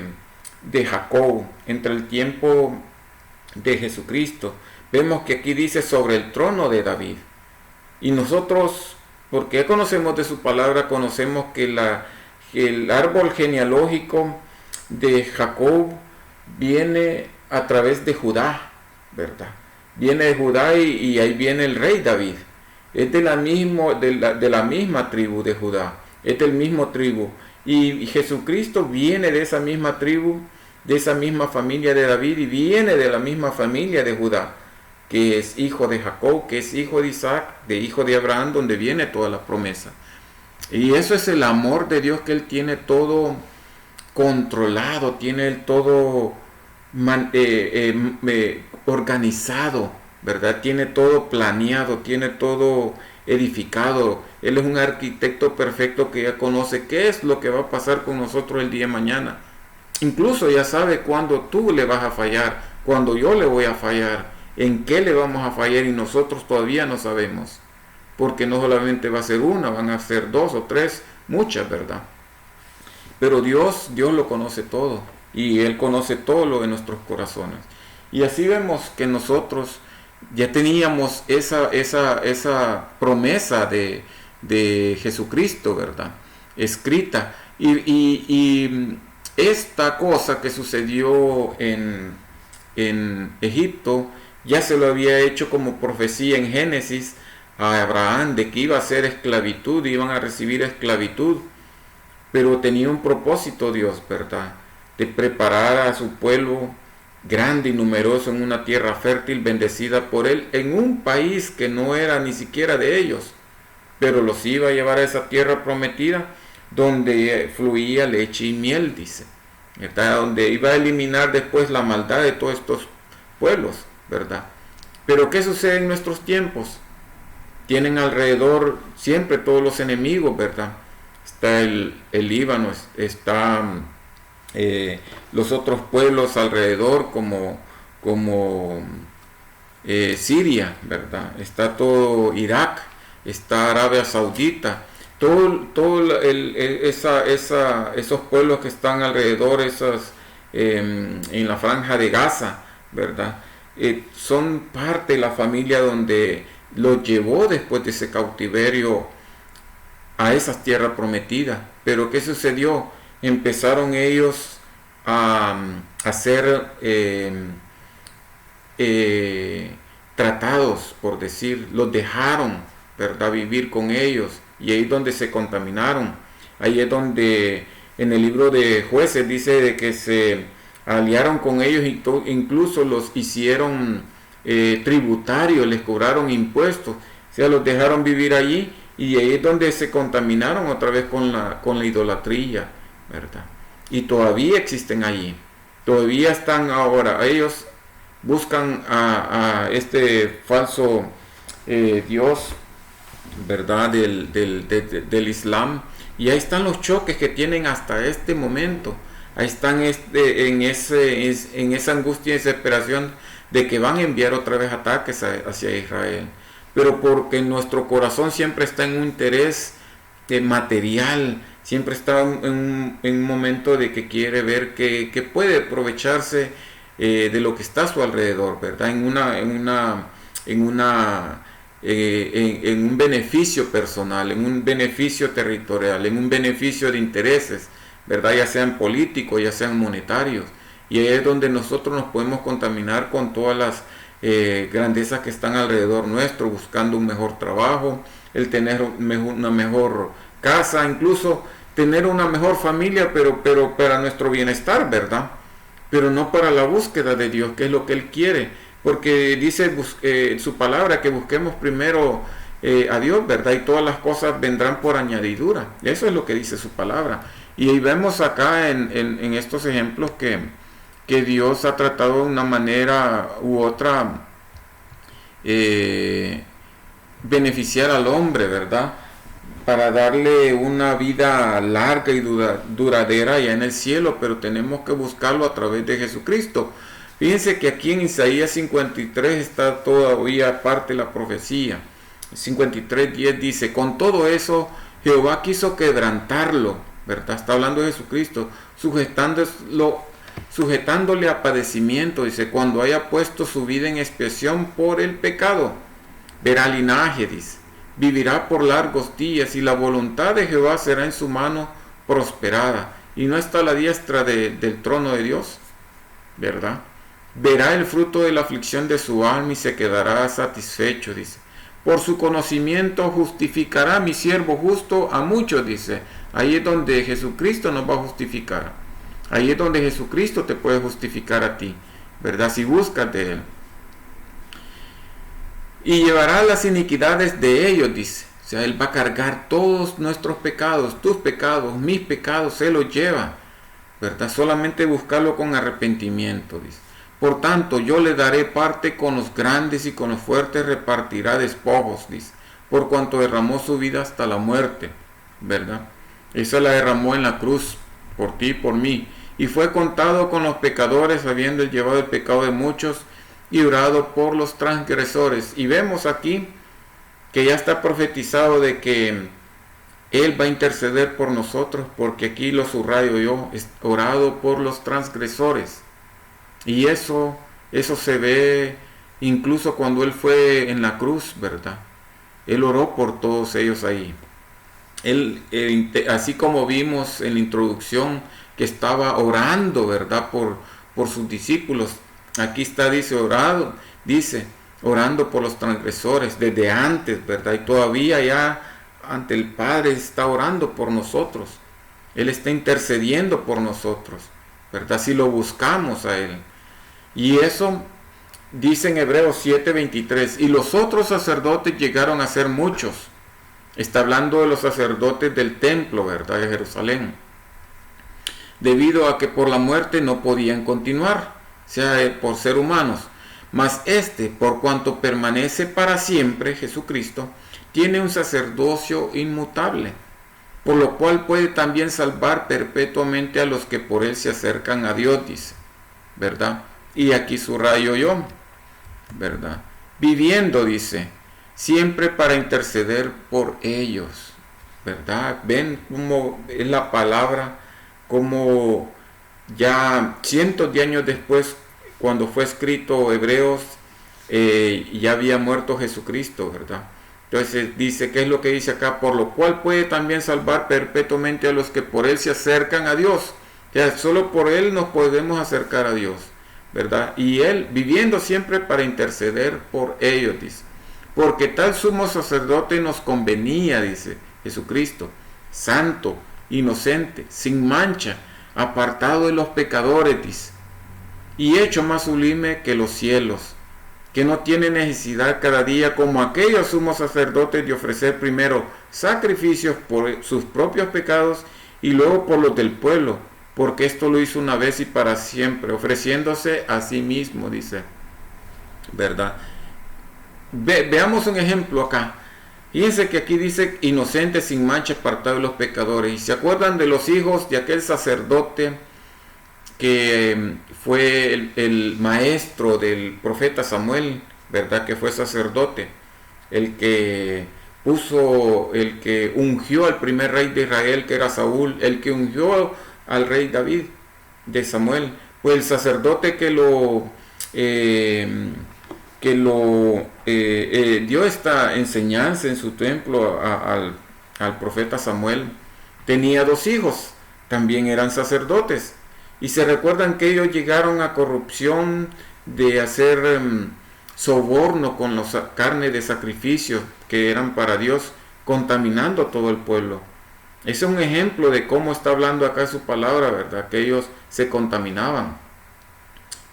Jacob, entre el tiempo de Jesucristo, vemos que aquí dice sobre el trono de David. Y nosotros, porque ya conocemos de su palabra, conocemos que el árbol genealógico de Jacob viene a través de Judá, ¿verdad? Viene de Judá y ahí viene el rey David. Es de la misma tribu de Judá, es del mismo tribu. Y Jesucristo viene de esa misma tribu, de esa misma familia de David, y viene de la misma familia de Judá, que es hijo de Jacob, que es hijo de Isaac, de hijo de Abraham, donde viene toda la promesa. Y eso es el amor de Dios, que Él tiene todo controlado, tiene el todo organizado, ¿verdad? Tiene todo planeado, tiene todo edificado. Él es un arquitecto perfecto que ya conoce qué es lo que va a pasar con nosotros el día de mañana. Incluso ya sabe cuándo tú le vas a fallar, cuándo yo le voy a fallar, en qué le vamos a fallar, y nosotros todavía no sabemos. Porque no solamente va a ser una, van a ser 2 o 3, muchas, ¿verdad? Pero Dios lo conoce todo, y Él conoce todo lo de nuestros corazones. Y así vemos que nosotros ya teníamos esa promesa de Jesucristo, ¿verdad? Escrita. Y esta cosa que sucedió en Egipto, ya se lo había hecho como profecía en Génesis a Abraham, de que iba a ser esclavitud, iban a recibir esclavitud. Pero tenía un propósito Dios, ¿verdad? De preparar a su pueblo grande y numeroso en una tierra fértil, bendecida por Él, en un país que no era ni siquiera de ellos, pero los iba a llevar a esa tierra prometida, donde fluía leche y miel, dice, ¿verdad? Donde iba a eliminar después la maldad de todos estos pueblos, ¿verdad? Pero ¿qué sucede en nuestros tiempos? Tienen alrededor siempre todos los enemigos, ¿verdad? Está el Líbano, está los otros pueblos alrededor, como Siria, ¿verdad? Está todo Irak, está Arabia Saudita, esos pueblos que están alrededor, en la franja de Gaza, ¿verdad? Son parte de la familia donde los llevó después de ese cautiverio a esas tierras prometidas. Pero ¿qué sucedió? Empezaron ellos a ser tratados, por decir, los dejaron, ¿verdad?, vivir con ellos, y ahí es donde se contaminaron. Ahí es donde en el libro de Jueces dice de que se aliaron con ellos, incluso los hicieron tributarios, les cobraron impuestos, o sea, los dejaron vivir allí. Y ahí es donde se contaminaron otra vez con la idolatría, ¿verdad? Y todavía existen allí. Todavía están ahora. Ellos buscan a este falso Dios, ¿verdad? Del Islam. Y ahí están los choques que tienen hasta este momento. Ahí están en esa angustia y desesperación de que van a enviar otra vez ataques hacia Israel. Pero porque nuestro corazón siempre está en un interés material, siempre está en un momento de que quiere ver que puede aprovecharse de lo que está a su alrededor, ¿verdad? En un beneficio personal, en un beneficio territorial, en un beneficio de intereses, ¿verdad? Ya sean políticos, ya sean monetarios. Y ahí es donde nosotros nos podemos contaminar con todas las grandezas que están alrededor nuestro, buscando un mejor trabajo, el tener una mejor casa, incluso tener una mejor familia, pero para nuestro bienestar, ¿verdad? Pero no para la búsqueda de Dios, que es lo que Él quiere, porque dice su palabra que busquemos primero a Dios, ¿verdad? Y todas las cosas vendrán por añadidura. Eso es lo que dice su palabra. Y ahí vemos acá en estos ejemplos que Dios ha tratado de una manera u otra beneficiar al hombre, ¿verdad? Para darle una vida larga y duradera allá en el cielo, pero tenemos que buscarlo a través de Jesucristo. Fíjense que aquí en Isaías 53 está todavía parte de la profecía. 53:10 dice, con todo eso Jehová quiso quebrantarlo, ¿verdad? Está hablando de Jesucristo, sujetándole a padecimiento, dice, cuando haya puesto su vida en expiación por el pecado. Verá linaje, dice, vivirá por largos días, y la voluntad de Jehová será en su mano prosperada, y no está a la diestra del trono de Dios, ¿verdad? Verá el fruto de la aflicción de su alma y se quedará satisfecho, dice. Por su conocimiento justificará mi siervo justo a muchos, dice. Ahí es donde Jesucristo nos va a justificar. Ahí es donde Jesucristo te puede justificar a ti, ¿verdad? Si buscas de Él. Y llevará las iniquidades de ellos, dice. O sea, Él va a cargar todos nuestros pecados, tus pecados, mis pecados, Él los lleva, ¿verdad? Solamente buscarlo con arrepentimiento, dice. Por tanto, yo le daré parte con los grandes y con los fuertes repartirá despojos, dice. Por cuanto derramó su vida hasta la muerte, ¿verdad? Esa la derramó en la cruz, por ti y por mí. Y fue contado con los pecadores, habiendo llevado el pecado de muchos y orado por los transgresores. Y vemos aquí que ya está profetizado de que Él va a interceder por nosotros, porque aquí lo subrayo yo, es orado por los transgresores. Y eso se ve incluso cuando Él fue en la cruz, ¿verdad? Él oró por todos ellos ahí. Él, así como vimos en la introducción, que estaba orando, ¿verdad? Por sus discípulos. Aquí está, orando por los transgresores desde antes, ¿verdad? Y todavía ya ante el Padre está orando por nosotros. Él está intercediendo por nosotros, ¿verdad? Si lo buscamos a Él. Y eso dice en Hebreos 7:23, y los otros sacerdotes llegaron a ser muchos. Está hablando de los sacerdotes del templo, ¿verdad? De Jerusalén. Debido a que por la muerte no podían continuar, o sea, por ser humanos. Mas por cuanto permanece para siempre, Jesucristo, tiene un sacerdocio inmutable, por lo cual puede también salvar perpetuamente a los que por él se acercan a Dios, dice, ¿verdad? Y aquí subrayo yo, ¿verdad? Viviendo, dice, siempre para interceder por ellos, ¿verdad? Ven cómo es la palabra, como ya cientos de años después, cuando fue escrito Hebreos, ya había muerto Jesucristo, ¿verdad? Entonces dice, ¿qué es lo que dice acá? Por lo cual puede también salvar perpetuamente a los que por él se acercan a Dios. O sea, solo por él nos podemos acercar a Dios, ¿verdad? Y él viviendo siempre para interceder por ellos, dice. Porque tal sumo sacerdote nos convenía, dice Jesucristo, santo, inocente, sin mancha, apartado de los pecadores, dice, y hecho más sublime que los cielos, que no tiene necesidad cada día como aquellos sumos sacerdotes de ofrecer primero sacrificios por sus propios pecados y luego por los del pueblo, porque esto lo hizo una vez y para siempre, ofreciéndose a sí mismo, dice, ¿verdad? Veamos un ejemplo acá. Fíjense que aquí dice inocente, sin mancha, apartado de los pecadores. Y se acuerdan de los hijos de aquel sacerdote que fue el maestro del profeta Samuel, ¿verdad? Que fue sacerdote, el que ungió al primer rey de Israel, que era Saúl, el que ungió al rey David de Samuel. Pues el sacerdote que dio esta enseñanza en su templo al profeta Samuel, tenía 2 hijos, también eran sacerdotes, y se recuerdan que ellos llegaron a corrupción de hacer soborno con la carne de sacrificio que eran para Dios, contaminando a todo el pueblo. Ese es un ejemplo de cómo está hablando acá su palabra, ¿verdad? Que ellos se contaminaban.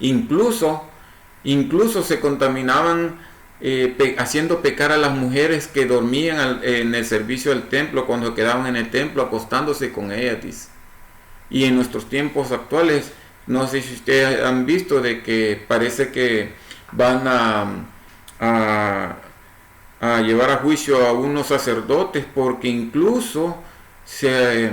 Incluso se contaminaban haciendo pecar a las mujeres que dormían en el servicio del templo, cuando quedaban en el templo acostándose con ellas, dice. Y en nuestros tiempos actuales, no sé si ustedes han visto de que parece que van a llevar a juicio a unos sacerdotes porque incluso se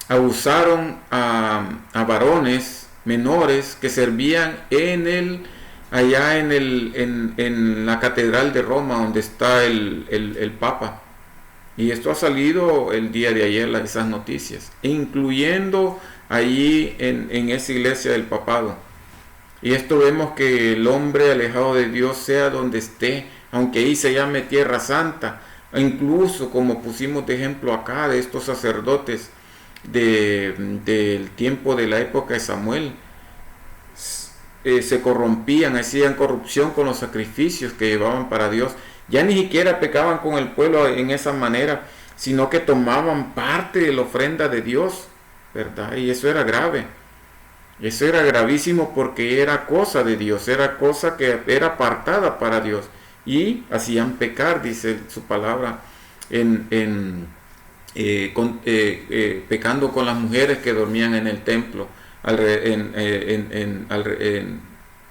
abusaron a varones menores que servían en allá en la Catedral de Roma, donde está el Papa. Y esto ha salido el día de ayer, esas noticias, incluyendo allí en esa iglesia del papado. Y esto vemos que el hombre alejado de Dios, sea donde esté, aunque ahí se llame Tierra Santa, e incluso como pusimos de ejemplo acá de estos sacerdotes del tiempo de la época de Samuel, se corrompían, hacían corrupción con los sacrificios que llevaban para Dios. Ya ni siquiera pecaban con el pueblo en esa manera, sino que tomaban parte de la ofrenda de Dios, ¿verdad? Y eso era grave. Eso era gravísimo porque era cosa de Dios, era cosa que era apartada para Dios. Y hacían pecar, dice su palabra, pecando con las mujeres que dormían en el templo,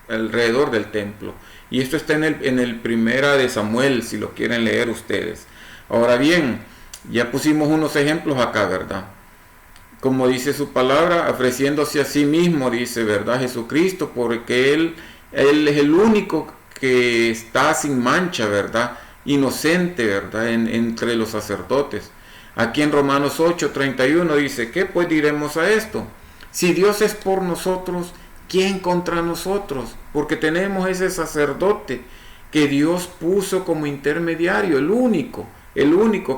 alrededor del templo. Y esto está en el Primera de Samuel, si lo quieren leer ustedes. Ahora bien, ya pusimos unos ejemplos acá, ¿verdad? Como dice su palabra, ofreciéndose a sí mismo, dice, ¿verdad? Jesucristo, porque Él es el único que está sin mancha, ¿verdad? Inocente, ¿verdad? Entre los sacerdotes. Aquí en Romanos 8:31 dice, ¿qué pues diremos a esto? Si Dios es por nosotros, ¿quién contra nosotros? Porque tenemos ese sacerdote que Dios puso como intermediario, el único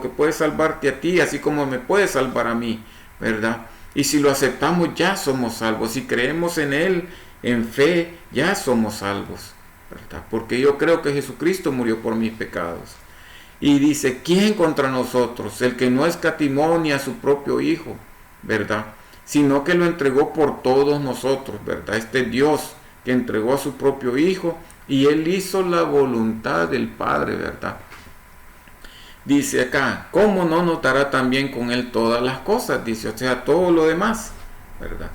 que puede salvarte a ti, así como me puede salvar a mí, ¿verdad? Y si lo aceptamos, ya somos salvos. Si creemos en Él, en fe, ya somos salvos, ¿verdad? Porque yo creo que Jesucristo murió por mis pecados. Y dice, ¿quién contra nosotros? El que no escatimó ni a su propio Hijo, ¿verdad? Sino que lo entregó por todos nosotros, ¿verdad? Este Dios que entregó a su propio Hijo y Él hizo la voluntad del Padre, ¿verdad? Dice acá, ¿cómo no notará también con Él todas las cosas? Dice, o sea, todo lo demás, ¿verdad?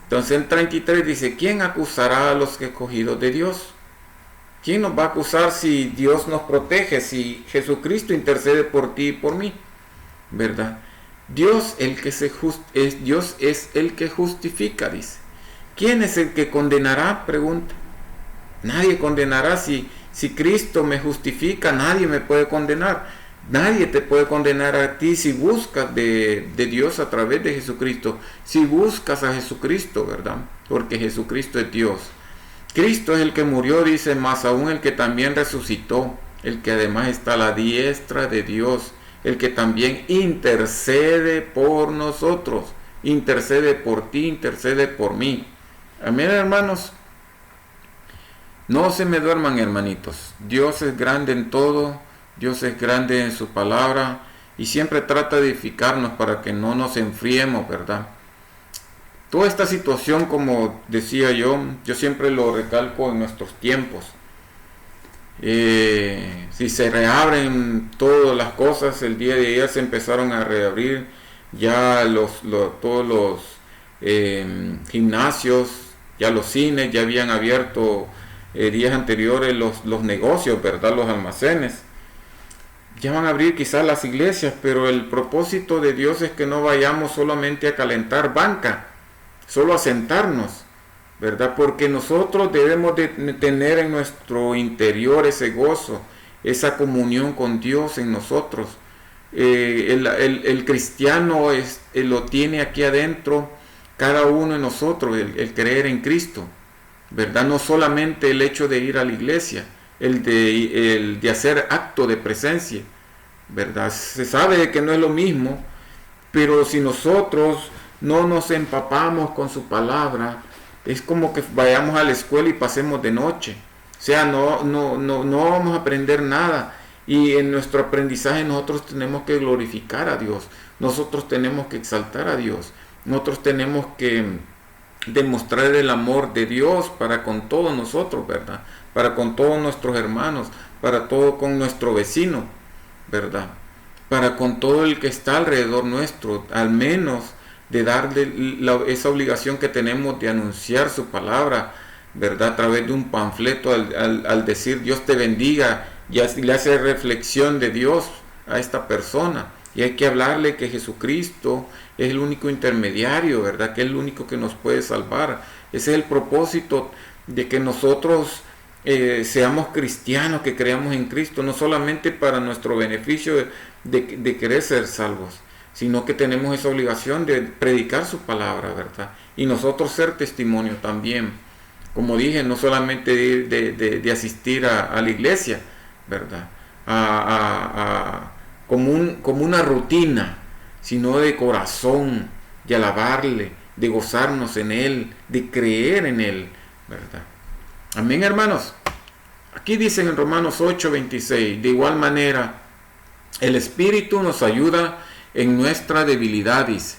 Entonces en 33 dice, ¿quién acusará a los escogidos de Dios? ¿Quién nos va a acusar si Dios nos protege, si Jesucristo intercede por ti y por mí? ¿Verdad? Dios es el que justifica, dice. ¿Quién es el que condenará? Pregunta. Nadie condenará. Si Cristo me justifica, nadie me puede condenar. Nadie te puede condenar a ti si buscas de Dios a través de Jesucristo. Si buscas a Jesucristo, ¿verdad? Porque Jesucristo es Dios. Cristo es el que murió, dice, más aún el que también resucitó, el que además está a la diestra de Dios, el que también intercede por nosotros, intercede por ti, intercede por mí. Amén, hermanos. No se me duerman, hermanitos. Dios es grande en todo, Dios es grande en su palabra y siempre trata de edificarnos para que no nos enfriemos, ¿verdad? Toda esta situación, como decía yo siempre lo recalco en nuestros tiempos. Si se reabren todas las cosas, el día de ayer se empezaron a reabrir ya todos los gimnasios, ya los cines, ya habían abierto días anteriores los negocios, ¿verdad? Los almacenes. Ya van a abrir quizás las iglesias, pero el propósito de Dios es que no vayamos solamente a calentar banca, solo a sentarnos, ¿verdad? Porque nosotros debemos de tener en nuestro interior ese gozo, esa comunión con Dios en nosotros. El cristiano lo tiene aquí adentro, cada uno de nosotros, el creer en Cristo, ¿verdad? No solamente el hecho de ir a la iglesia, el de hacer acto de presencia, ¿verdad? Se sabe que no es lo mismo, pero si nosotros no nos empapamos con su palabra, es como que vayamos a la escuela y pasemos de noche. O sea, no vamos a aprender nada. Y en nuestro aprendizaje nosotros tenemos que glorificar a Dios. Nosotros tenemos que exaltar a Dios. Nosotros tenemos que demostrar el amor de Dios para con todos nosotros, ¿verdad? Para con todos nuestros hermanos, para todo con nuestro vecino, ¿verdad? Para con todo el que está alrededor nuestro, al menos de darle esa obligación que tenemos de anunciar su palabra, ¿verdad? A través de un panfleto, al decir Dios te bendiga, y le hace reflexión de Dios a esta persona. Y hay que hablarle que Jesucristo es el único intermediario, ¿verdad? Que es el único que nos puede salvar. Ese es el propósito de que nosotros seamos cristianos, que creamos en Cristo, no solamente para nuestro beneficio de querer ser salvos, sino que tenemos esa obligación de predicar su palabra, ¿verdad? Y nosotros ser testimonio también, como dije, no solamente de asistir a la iglesia, ¿verdad? Como una rutina, sino de corazón, de alabarle, de gozarnos en Él, de creer en Él, ¿verdad? Amén, hermanos. Aquí dicen en Romanos 8:26, de igual manera, el Espíritu nos ayuda en nuestra debilidad, dice.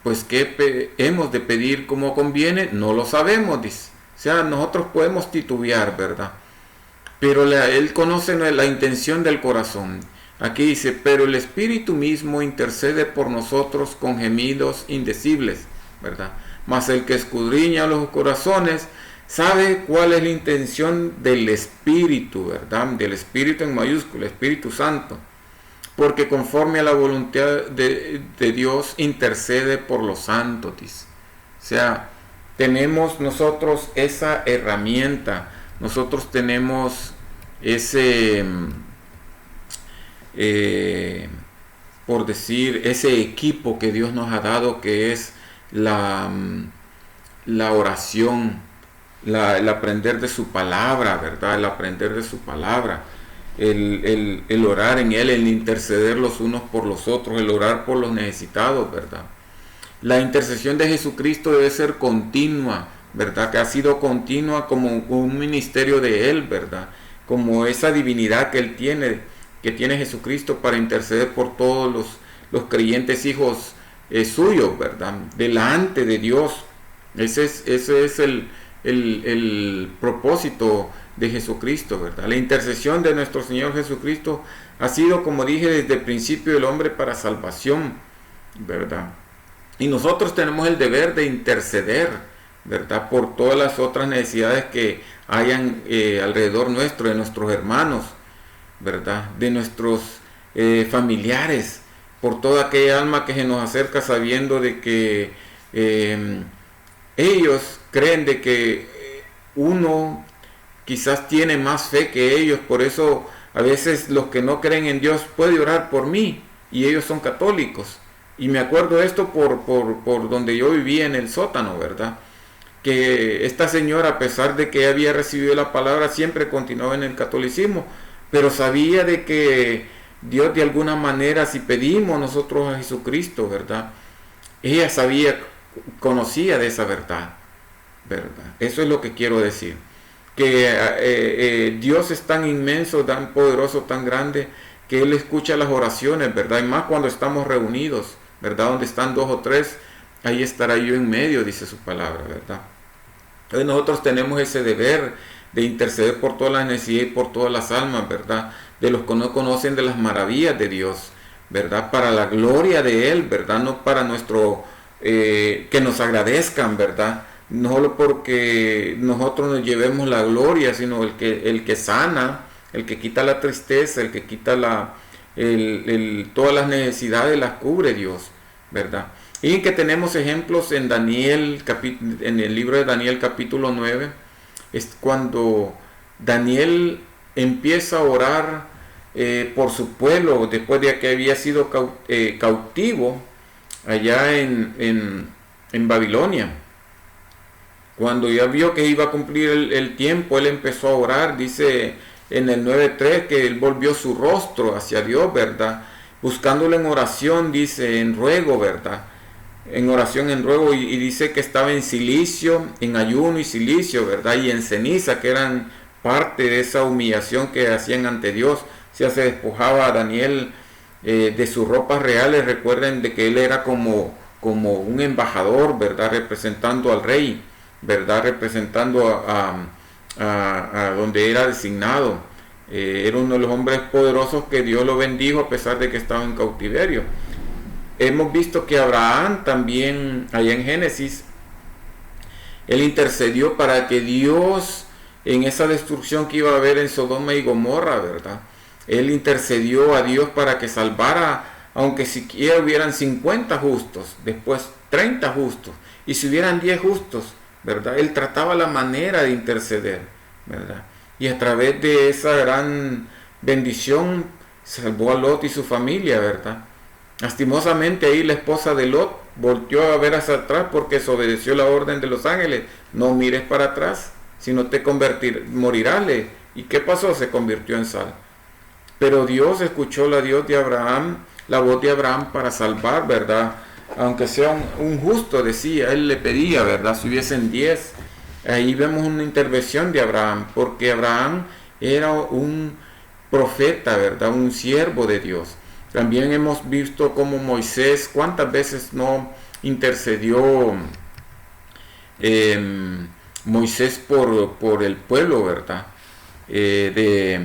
Pues ¿qué hemos de pedir como conviene? No lo sabemos, dice. O sea, nosotros podemos titubear, ¿verdad? Pero Él conoce la intención del corazón. Aquí dice, pero el Espíritu mismo intercede por nosotros con gemidos indecibles, ¿verdad? Mas el que escudriña los corazones sabe cuál es la intención del Espíritu, ¿verdad? Del Espíritu en mayúscula, Espíritu Santo. Porque conforme a la voluntad de Dios intercede por los santos, dice. O sea, tenemos nosotros esa herramienta, nosotros tenemos ese, por decir, ese equipo que Dios nos ha dado, que es la oración, el aprender de su palabra, ¿verdad? El aprender de su palabra. El orar en Él, el interceder los unos por los otros, el orar por los necesitados, ¿verdad? La intercesión de Jesucristo debe ser continua, ¿verdad? Que ha sido continua como un ministerio de Él, ¿verdad? Como esa divinidad que Él tiene, que tiene Jesucristo para interceder por todos los creyentes hijos suyos, ¿verdad? Delante de Dios. Ese es el propósito de Jesucristo, ¿verdad? La intercesión de nuestro Señor Jesucristo ha sido, como dije, desde el principio del hombre para salvación, ¿verdad? Y nosotros tenemos el deber de interceder, ¿verdad? Por todas las otras necesidades que hayan alrededor nuestro, de nuestros hermanos, ¿verdad? De nuestros familiares, por toda aquella alma que se nos acerca sabiendo de que ellos creen de que uno quizás tiene más fe que ellos, por eso a veces los que no creen en Dios pueden orar por mí, y ellos son católicos. Y me acuerdo de esto por donde yo vivía en el sótano, ¿verdad? Que esta señora, a pesar de que había recibido la palabra, siempre continuaba en el catolicismo, pero sabía de que Dios de alguna manera, si pedimos nosotros a Jesucristo, ¿verdad? Ella conocía de esa verdad, ¿verdad? Eso es lo que quiero decir. Que Dios es tan inmenso, tan poderoso, tan grande, que Él escucha las oraciones, ¿verdad? Y más cuando estamos reunidos, ¿verdad? Donde están 2 o 3, ahí estará yo en medio, dice su palabra, ¿verdad? Entonces nosotros tenemos ese deber de interceder por todas las necesidades y por todas las almas, ¿verdad? De los que no conocen de las maravillas de Dios, ¿verdad? Para la gloria de Él, ¿verdad? No para nuestro, que nos agradezcan, ¿verdad? No solo porque nosotros nos llevemos la gloria, sino el que sana, el que quita la tristeza, el que quita todas las necesidades, las cubre Dios, ¿verdad? Y que tenemos ejemplos en Daniel, en el libro de Daniel capítulo 9, es cuando Daniel empieza a orar por su pueblo, después de que había sido cautivo allá en Babilonia. Cuando ya vio que iba a cumplir el tiempo, él empezó a orar, dice en el 9:3 que él volvió su rostro hacia Dios, ¿verdad? Buscándolo en oración, dice, en ruego, ¿verdad? En oración, en ruego, y dice que estaba en silicio, en ayuno y silicio, ¿verdad? Y en ceniza, que eran parte de esa humillación que hacían ante Dios. O sea, se despojaba a Daniel de sus ropas reales. Recuerden de que él era como un embajador, ¿verdad? Representando al rey, ¿verdad? Representando a donde era designado. Era uno de los hombres poderosos que Dios lo bendijo a pesar de que estaba en cautiverio. Hemos visto que Abraham también, allá en Génesis, él intercedió para que Dios, en esa destrucción que iba a haber en Sodoma y Gomorra, ¿verdad? Él intercedió a Dios para que salvara, aunque siquiera hubieran 50 justos, después 30 justos, y si hubieran 10 justos, ¿verdad? Él trataba la manera de interceder, ¿verdad? Y a través de esa gran bendición salvó a Lot y su familia, ¿verdad? Lastimosamente ahí la esposa de Lot volteó a ver hacia atrás porque desobedeció la orden de los ángeles. No mires para atrás, si no te morirás. ¿Y qué pasó? Se convirtió en sal. Pero Dios escuchó la voz de Abraham para salvar, ¿verdad? Aunque sea un justo, decía, él le pedía, ¿verdad? Si hubiesen 10, ahí vemos una intervención de Abraham, porque Abraham era un profeta, ¿verdad? Un siervo de Dios. También hemos visto cómo Moisés, cuántas veces no intercedió Moisés por el pueblo, ¿verdad? De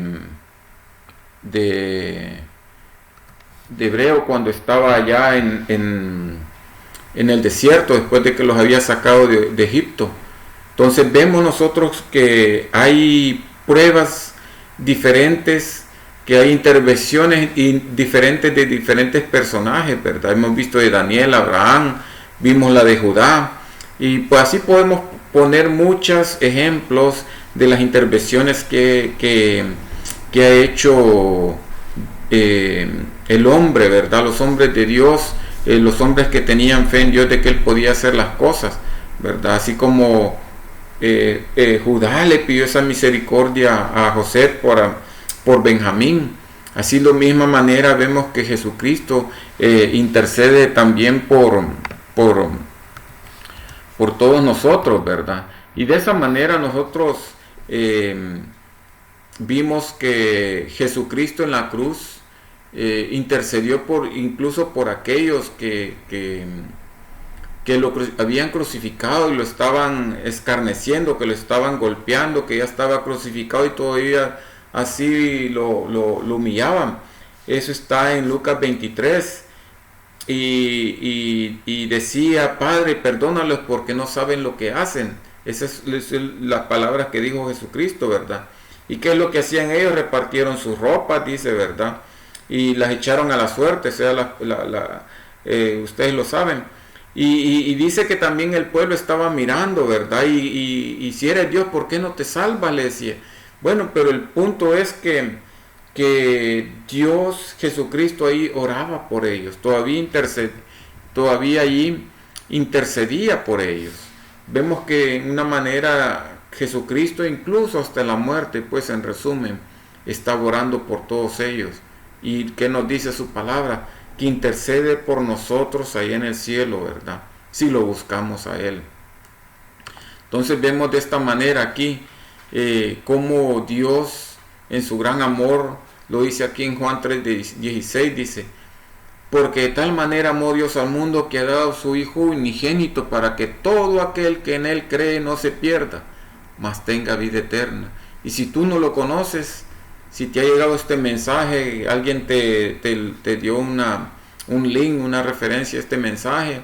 Hebreo, cuando estaba allá en el desierto, después de que los había sacado de Egipto. Entonces vemos nosotros que hay pruebas diferentes, que hay intervenciones diferentes de diferentes personajes, ¿verdad? Hemos visto de Daniel, Abraham, vimos la de Judá, y pues así podemos poner muchos ejemplos de las intervenciones que ha hecho el hombre, ¿verdad? Los hombres de Dios, los hombres que tenían fe en Dios de que Él podía hacer las cosas, ¿verdad? Así como Judá le pidió esa misericordia a José por Benjamín. Así de la misma manera vemos que Jesucristo intercede también por todos nosotros, ¿verdad? Y de esa manera nosotros vimos que Jesucristo en la cruz intercedió incluso por aquellos que lo habían crucificado y lo estaban escarneciendo, que lo estaban golpeando, que ya estaba crucificado y todavía así lo humillaban. Eso está en Lucas 23. Y decía: Padre, perdónalos porque no saben lo que hacen. Esas son las palabras que dijo Jesucristo, ¿verdad? ¿Y qué es lo que hacían ellos? Repartieron sus ropas, dice, ¿verdad? Y las echaron a la suerte, ustedes lo saben. Y dice que también el pueblo estaba mirando, ¿verdad? Y si eres Dios, ¿por qué no te salvas? Le decía. Bueno, pero el punto es que Dios, Jesucristo ahí oraba por ellos, todavía allí intercedía por ellos. Vemos que en una manera Jesucristo, incluso hasta la muerte, pues en resumen, está orando por todos ellos. ¿Y qué nos dice su palabra? Que intercede por nosotros ahí en el cielo, ¿verdad? Si lo buscamos a Él. Entonces vemos de esta manera aquí cómo Dios en su gran amor, lo dice aquí en Juan 3:16, dice: porque de tal manera amó Dios al mundo que ha dado su Hijo unigénito para que todo aquel que en Él cree no se pierda, mas tenga vida eterna. Y si tú no lo conoces, si te ha llegado este mensaje, alguien te dio un link, una referencia a este mensaje,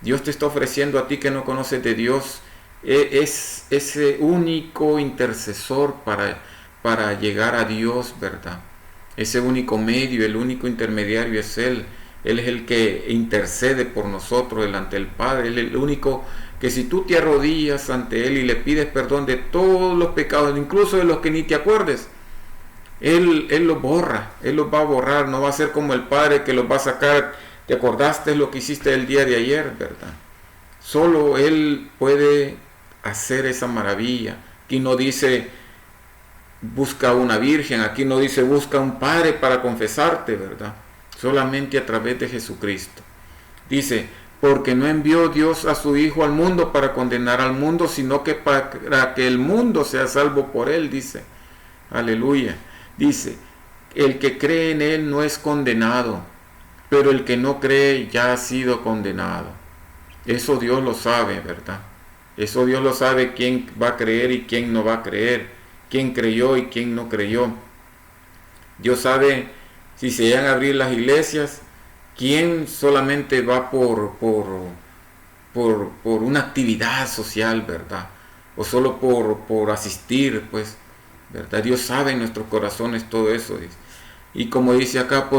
Dios te está ofreciendo a ti que no conoces de Dios, es ese único intercesor para llegar a Dios, ¿verdad? Ese único medio, el único intermediario es Él. Él es el que intercede por nosotros delante del Padre. Él es el único que, si tú te arrodillas ante Él y le pides perdón de todos los pecados, incluso de los que ni te acuerdes, Él los borra, Él los va a borrar. No va a ser como el Padre que los va a sacar: te acordaste lo que hiciste el día de ayer, ¿verdad? Solo Él puede hacer esa maravilla. Aquí no dice: busca una virgen, aquí no dice: busca un padre para confesarte, ¿verdad? Solamente a través de Jesucristo. Dice: porque no envió Dios a su Hijo al mundo para condenar al mundo, sino que para que el mundo sea salvo por Él, dice. Aleluya. Dice: el que cree en Él no es condenado, pero el que no cree ya ha sido condenado. Eso Dios lo sabe, ¿verdad? Eso Dios lo sabe, quién va a creer y quién no va a creer, quién creyó y quién no creyó. Dios sabe si se llegan a abrir las iglesias, quién solamente va por una actividad social, ¿verdad? O solo por asistir, pues, ¿verdad? Dios sabe en nuestros corazones todo eso. Y como dice acá,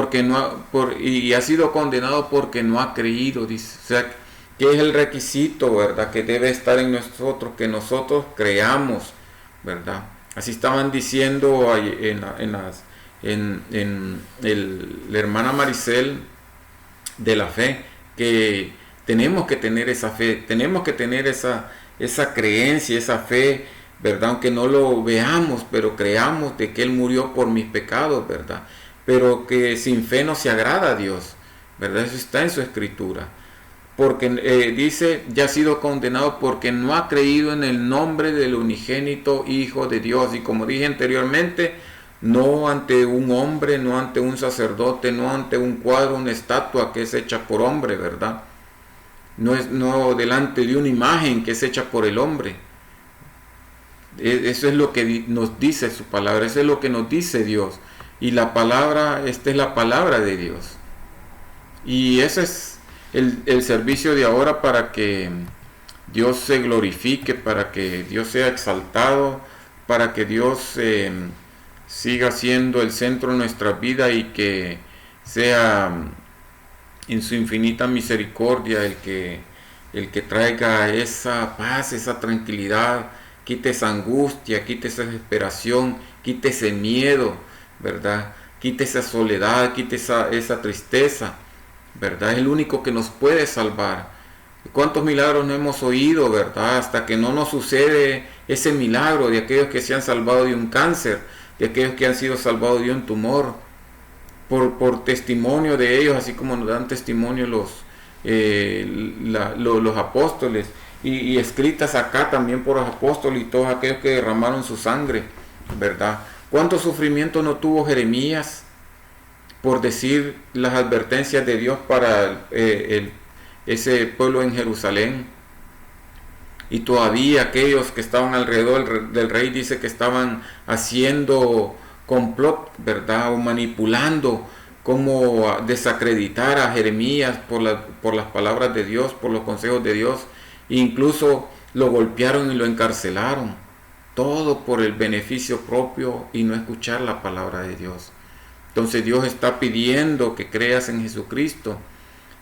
y ha sido condenado porque no ha creído, dice. O sea, ¿Qué es el requisito, verdad? Que debe estar en nosotros, que nosotros creamos, ¿verdad? Así estaban diciendo la hermana Maricel de la fe, que tenemos que tener esa fe, tenemos que tener esa creencia, esa fe, ¿verdad? Aunque no lo veamos, pero creamos de que Él murió por mis pecados, ¿verdad? Pero que sin fe no se agrada a Dios, ¿verdad? Eso está en su escritura. Porque dice, ya ha sido condenado porque no ha creído en el nombre del unigénito Hijo de Dios. Y como dije anteriormente, no ante un hombre, no ante un sacerdote, no ante un cuadro, una estatua que es hecha por hombre, ¿verdad? No delante de una imagen que es hecha por el hombre. Eso es lo que nos dice su palabra, eso es lo que nos dice Dios. Y la palabra, esta es la palabra de Dios. Y ese es el servicio de ahora, para que Dios se glorifique, para que Dios sea exaltado, para que Dios siga siendo el centro de nuestra vida, y que sea en su infinita misericordia el que traiga esa paz, esa tranquilidad, quite esa angustia, quite esa desesperación, quite ese miedo, ¿verdad? Quite esa soledad, quite esa tristeza, ¿verdad? Es el único que nos puede salvar. ¿Cuántos milagros no hemos oído, verdad? Hasta que no nos sucede ese milagro de aquellos que se han salvado de un cáncer, de aquellos que han sido salvados de un tumor, por testimonio de ellos, así como nos dan testimonio los apóstoles, y escritas acá también por los apóstoles y todos aquellos que derramaron su sangre, ¿verdad? ¿Cuánto sufrimiento no tuvo Jeremías por decir las advertencias de Dios para ese pueblo en Jerusalén? Y todavía aquellos que estaban alrededor del rey, dice que estaban haciendo complot, ¿verdad? O manipulando cómo desacreditar a Jeremías por las palabras de Dios, por los consejos de Dios. E incluso lo golpearon y lo encarcelaron. Todo por el beneficio propio y no escuchar la palabra de Dios. Entonces Dios está pidiendo que creas en Jesucristo,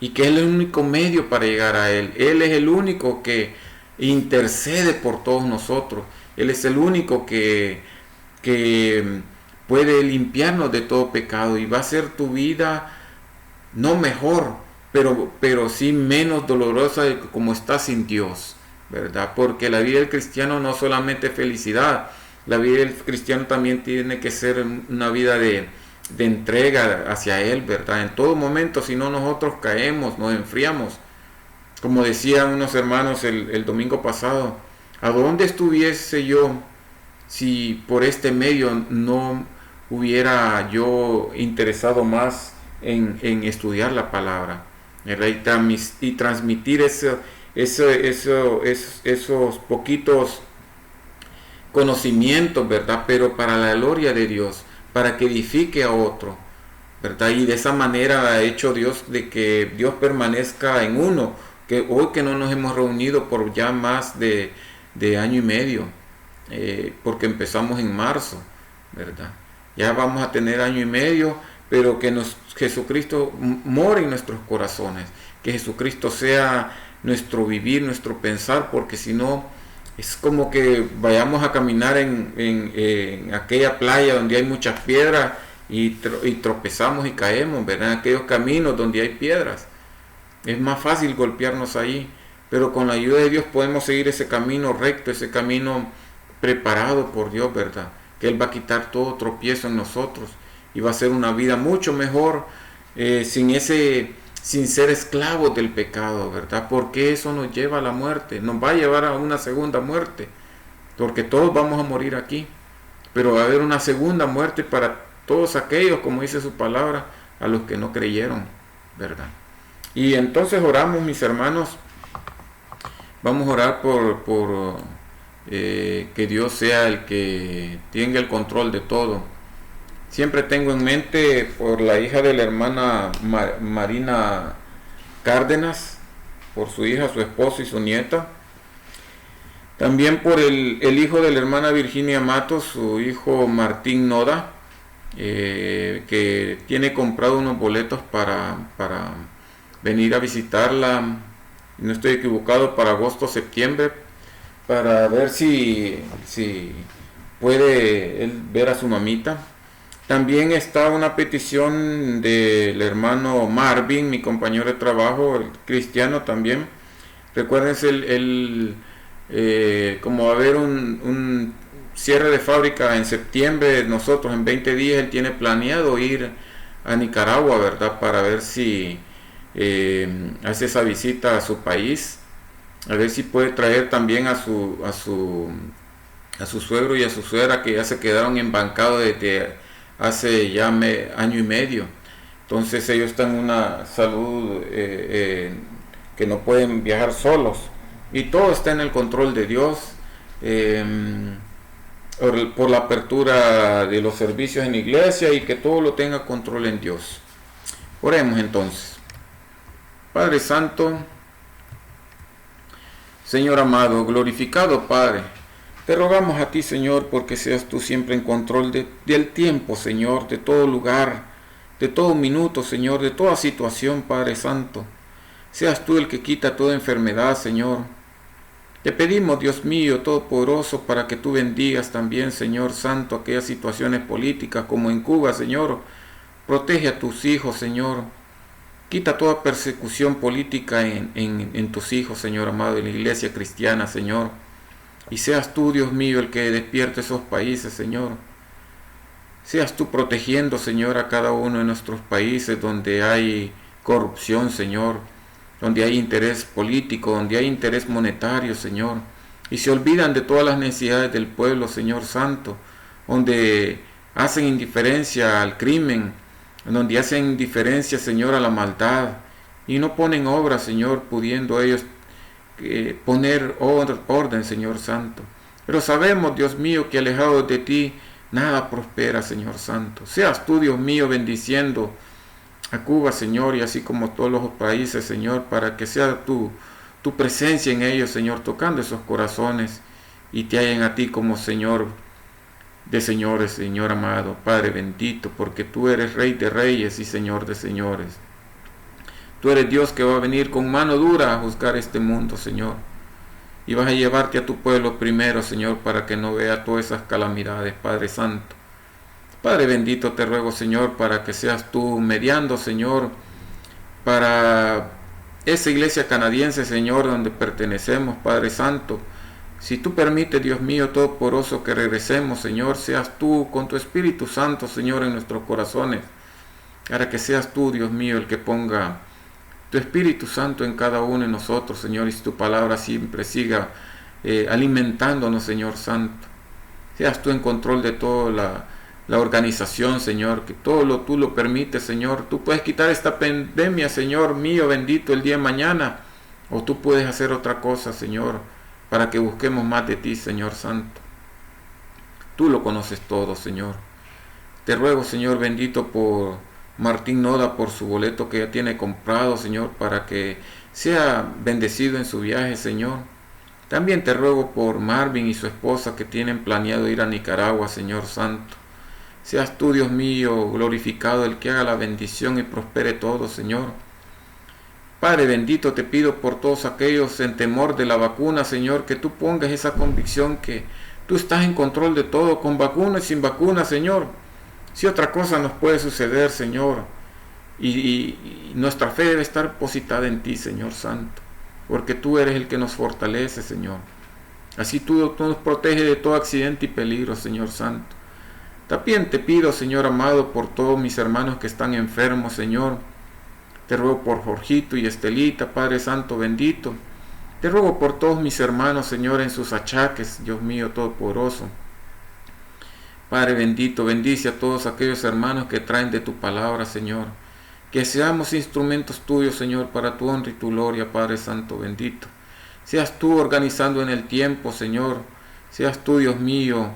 y que Él es el único medio para llegar a Él. Él es el único que intercede por todos nosotros. Él es el único que puede limpiarnos de todo pecado, y va a hacer tu vida no mejor, pero sí menos dolorosa de como estás sin Dios, ¿verdad? Porque la vida del cristiano no solamente es felicidad, la vida del cristiano también tiene que ser una vida de entrega hacia Él, ¿verdad? En todo momento, si no, nosotros caemos, nos enfriamos. Como decían unos hermanos el domingo pasado, ¿a dónde estuviese yo si por este medio no hubiera yo interesado más en estudiar la palabra, ¿verdad? Y transmitir esos poquitos conocimientos, ¿verdad? Pero para la gloria de Dios, para que edifique a otro, ¿verdad? Y de esa manera ha hecho Dios de que Dios permanezca en uno, que hoy que no nos hemos reunido por ya más de año y medio, porque empezamos en marzo, ¿verdad? Ya vamos a tener año y medio, pero que Jesucristo more en nuestros corazones, que Jesucristo sea nuestro vivir, nuestro pensar, porque si no, es como que vayamos a caminar en aquella playa donde hay muchas piedras y tropezamos y caemos, ¿verdad? En aquellos caminos donde hay piedras. Es más fácil golpearnos ahí, pero con la ayuda de Dios podemos seguir ese camino recto, ese camino preparado por Dios, ¿verdad? Que Él va a quitar todo tropiezo en nosotros y va a ser una vida mucho mejor, sin ser esclavos del pecado, ¿verdad? Porque eso nos lleva a la muerte, nos va a llevar a una segunda muerte, porque todos vamos a morir aquí, pero va a haber una segunda muerte para todos aquellos, como dice su palabra, a los que no creyeron, ¿verdad? Y entonces oramos, mis hermanos, vamos a orar por que Dios sea el que tenga el control de todo. Siempre tengo en mente por la hija de la hermana Marina Cárdenas, por su hija, su esposo y su nieta. También por el hijo de la hermana Virginia Matos, su hijo Martín Noda, que tiene comprado unos boletos para venir a visitarla no estoy equivocado, para agosto, septiembre, para ver si puede él ver a su mamita. También está una petición del hermano Marvin, mi compañero de trabajo, el cristiano también. Recuérdense, como va a haber un cierre de fábrica en septiembre, nosotros en 20 días, él tiene planeado ir a Nicaragua, ¿verdad? Para ver si hace esa visita a su país, a ver si puede traer también a su suegro y a su suegra, que ya se quedaron embancados desde hace ya año y medio. Entonces ellos están en una salud que no pueden viajar solos, y todo está en el control de Dios, por la apertura de los servicios en la iglesia, y que todo lo tenga control en Dios. Oremos entonces. Padre Santo, Señor amado, glorificado Padre, te rogamos a ti, Señor, porque seas tú siempre en control del tiempo, Señor, de todo lugar, de todo minuto, Señor, de toda situación, Padre Santo. Seas tú el que quita toda enfermedad, Señor. Te pedimos, Dios mío, todopoderoso, para que tú bendigas también, Señor Santo, aquellas situaciones políticas como en Cuba, Señor. Protege a tus hijos, Señor. Quita toda persecución política en tus hijos, Señor amado, en la iglesia cristiana, Señor. Y seas tú, Dios mío, el que despierte esos países, Señor. Seas tú protegiendo, Señor, a cada uno de nuestros países donde hay corrupción, Señor, donde hay interés político, donde hay interés monetario, Señor, y se olvidan de todas las necesidades del pueblo, Señor Santo, donde hacen indiferencia al crimen, donde hacen indiferencia, Señor, a la maldad, y no ponen obra, Señor, pudiendo ellos poner orden, Señor Santo. Pero sabemos, Dios mío, que alejados de ti nada prospera, Señor Santo. Seas tú, Dios mío, bendiciendo a Cuba, Señor, y así como todos los países, Señor, para que sea tu presencia en ellos, Señor, tocando esos corazones, y te hallen a ti como Señor de señores, Señor amado, Padre bendito, porque tú eres Rey de reyes y Señor de señores. Tú eres Dios que va a venir con mano dura a juzgar este mundo, Señor, y vas a llevarte a tu pueblo primero, Señor, para que no vea todas esas calamidades, Padre Santo. Padre bendito, te ruego, Señor, para que seas tú mediando, Señor, para esa iglesia canadiense, Señor, donde pertenecemos, Padre Santo. Si tú permites, Dios mío, todopoderoso, que regresemos, Señor, seas tú con tu Espíritu Santo, Señor, en nuestros corazones, para que seas tú, Dios mío, el que ponga tu Espíritu Santo en cada uno de nosotros, Señor, y tu palabra siempre siga alimentándonos, Señor Santo. Seas tú en control de toda la organización, Señor, que tú lo permites, Señor. Tú puedes quitar esta pandemia, Señor mío, bendito, el día de mañana, o tú puedes hacer otra cosa, Señor, para que busquemos más de ti, Señor Santo. Tú lo conoces todo, Señor. Te ruego, Señor bendito, por Martín Noda, por su boleto que ya tiene comprado, Señor, para que sea bendecido en su viaje, Señor. También te ruego por Marvin y su esposa, que tienen planeado ir a Nicaragua, Señor Santo. Seas tú, Dios mío, glorificado, el que haga la bendición y prospere todo, Señor. Padre bendito, te pido por todos aquellos en temor de la vacuna, Señor, que tú pongas esa convicción que tú estás en control de todo, con vacuna y sin vacuna, Señor. Si otra cosa nos puede suceder, Señor, y nuestra fe debe estar depositada en ti, Señor Santo, porque tú eres el que nos fortalece, Señor. Así tú nos proteges de todo accidente y peligro, Señor Santo. También te pido, Señor amado, por todos mis hermanos que están enfermos, Señor. Te ruego por Jorgito y Estelita, Padre Santo bendito. Te ruego por todos mis hermanos, Señor, en sus achaques, Dios mío todopoderoso. Padre bendito, bendice a todos aquellos hermanos que traen de tu palabra, Señor. Que seamos instrumentos tuyos, Señor, para tu honra y tu gloria, Padre Santo bendito. Seas tú organizando en el tiempo, Señor. Seas tú, Dios mío,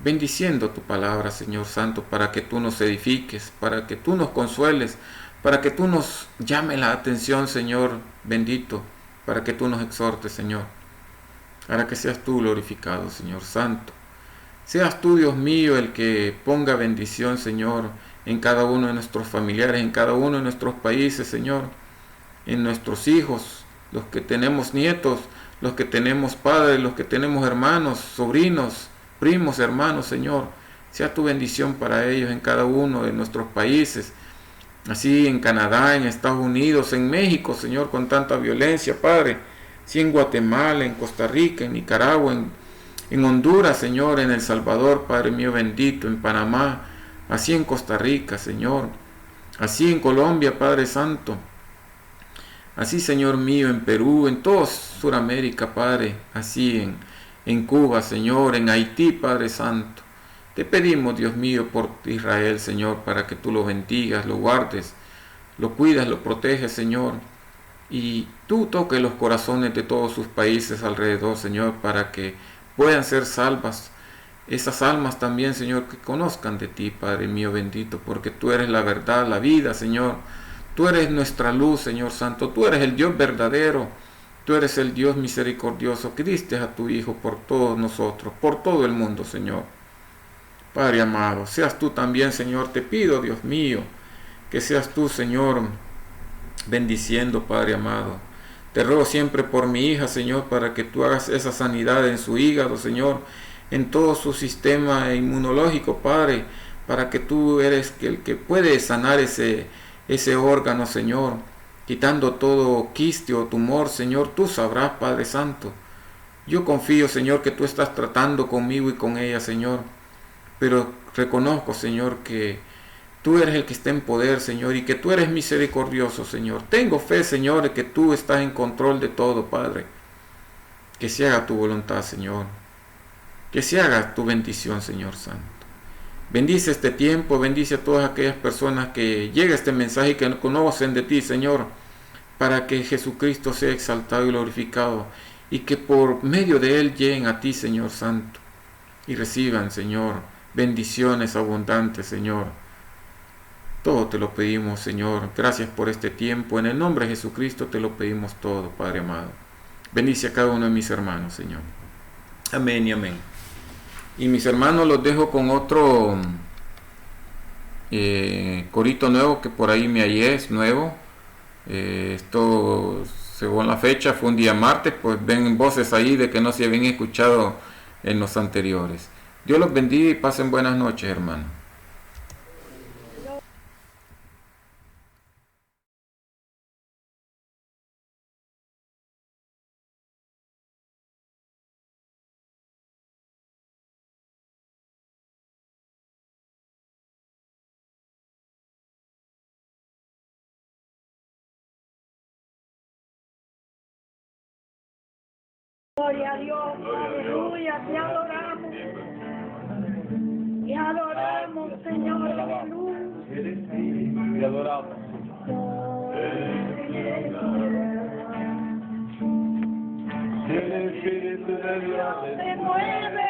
bendiciendo tu palabra, Señor Santo, para que tú nos edifiques, para que tú nos consueles, para que tú nos llames la atención, Señor bendito, para que tú nos exhortes, Señor. Para que seas tú glorificado, Señor Santo. Seas tú, Dios mío, el que ponga bendición, Señor, en cada uno de nuestros familiares, en cada uno de nuestros países, Señor, en nuestros hijos, los que tenemos nietos, los que tenemos padres, los que tenemos hermanos, sobrinos, primos, hermanos, Señor. Sea tu bendición para ellos en cada uno de nuestros países, así en Canadá, en Estados Unidos, en México, Señor, con tanta violencia, Padre, así en Guatemala, en Costa Rica, en Nicaragua, en Honduras, Señor, en El Salvador, Padre mío bendito, en Panamá, así en Costa Rica, Señor, así en Colombia, Padre Santo, así, Señor mío, en Perú, en toda Sudamérica, Padre, así en Cuba, Señor, en Haití, Padre Santo. Te pedimos, Dios mío, por Israel, Señor, para que tú lo bendigas, lo guardes, lo cuidas, lo proteges, Señor. Y tú toques los corazones de todos sus países alrededor, Señor, para que puedan ser salvas esas almas también, Señor, que conozcan de ti, Padre mío bendito, porque tú eres la verdad, la vida, Señor. Tú eres nuestra luz, Señor Santo. Tú eres el Dios verdadero. Tú eres el Dios misericordioso que diste a tu Hijo por todos nosotros, por todo el mundo, Señor. Padre amado, seas tú también, Señor, te pido, Dios mío, que seas tú, Señor, bendiciendo, Padre amado. Te ruego siempre por mi hija, Señor, para que tú hagas esa sanidad en su hígado, Señor, en todo su sistema inmunológico, Padre, para que tú eres el que puede sanar ese órgano, Señor, quitando todo quiste o tumor, Señor, tú sabrás, Padre Santo. Yo confío, Señor, que tú estás tratando conmigo y con ella, Señor. Pero reconozco, Señor, que tú eres el que está en poder, Señor, y que tú eres misericordioso, Señor. Tengo fe, Señor, de que tú estás en control de todo, Padre. Que se haga tu voluntad, Señor. Que se haga tu bendición, Señor Santo. Bendice este tiempo, bendice a todas aquellas personas que llega este mensaje y que no conocen de ti, Señor, para que Jesucristo sea exaltado y glorificado, y que por medio de él lleguen a ti, Señor Santo, y reciban, Señor, bendiciones abundantes, Señor. Todo te lo pedimos, Señor. Gracias por este tiempo. En el nombre de Jesucristo te lo pedimos todo, Padre amado. Bendice a cada uno de mis hermanos, Señor. Amén y amén. Y mis hermanos, los dejo con otro corito nuevo que por ahí me hallé, es nuevo. Esto, según la fecha, fue un día martes, pues ven voces ahí de que no se habían escuchado en los anteriores. Dios los bendiga y pasen buenas noches, hermano. Gloria a Dios, aleluya, te adoramos. Te adoramos, Señor, aleluya. Te adoramos. El Espíritu de Dios Se mueve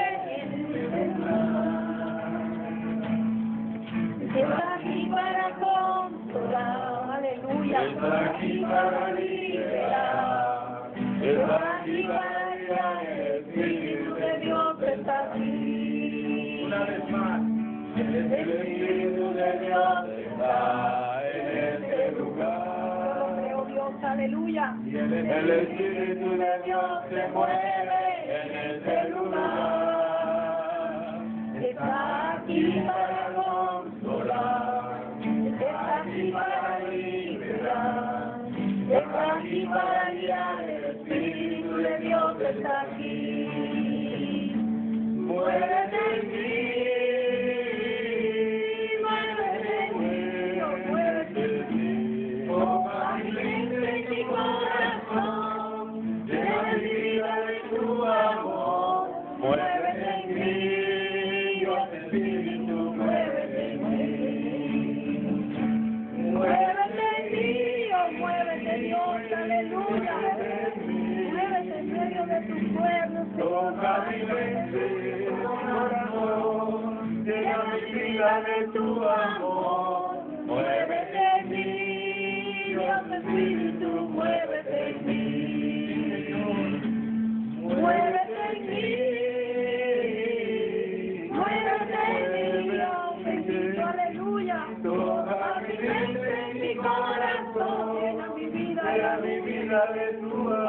está aquí para consolar, aleluya. está aquí para liberar. Está aquí para guiar. El Espíritu de Dios está aquí. Una vez más. El Espíritu de Dios está en este lugar. Creo Dios, aleluya. El Espíritu de Dios se mueve en este lugar. Está aquí para consolar, Está aquí para liberar. Está aquí para guiar. El Espíritu de Dios está aquí. Muévete en mí. Muévete en mí. Muévete en mí. Toma mi mente y mi corazón. Llena mi vida de tu amor. Muévete en mí. Dios Espíritu, muévete en mí. Muévete en mí. muévete Dios, aleluya. Muévete en medio de tu pueblo, Toca mi mente, corazón, llena mi vida de tu amor. Muévete en mí, Dios Espíritu, muévete en mí. Muévete en mí, muévete en mí, Dios bendito, aleluya. Toca mi mente y mi corazón, llena mi vida de tu amor.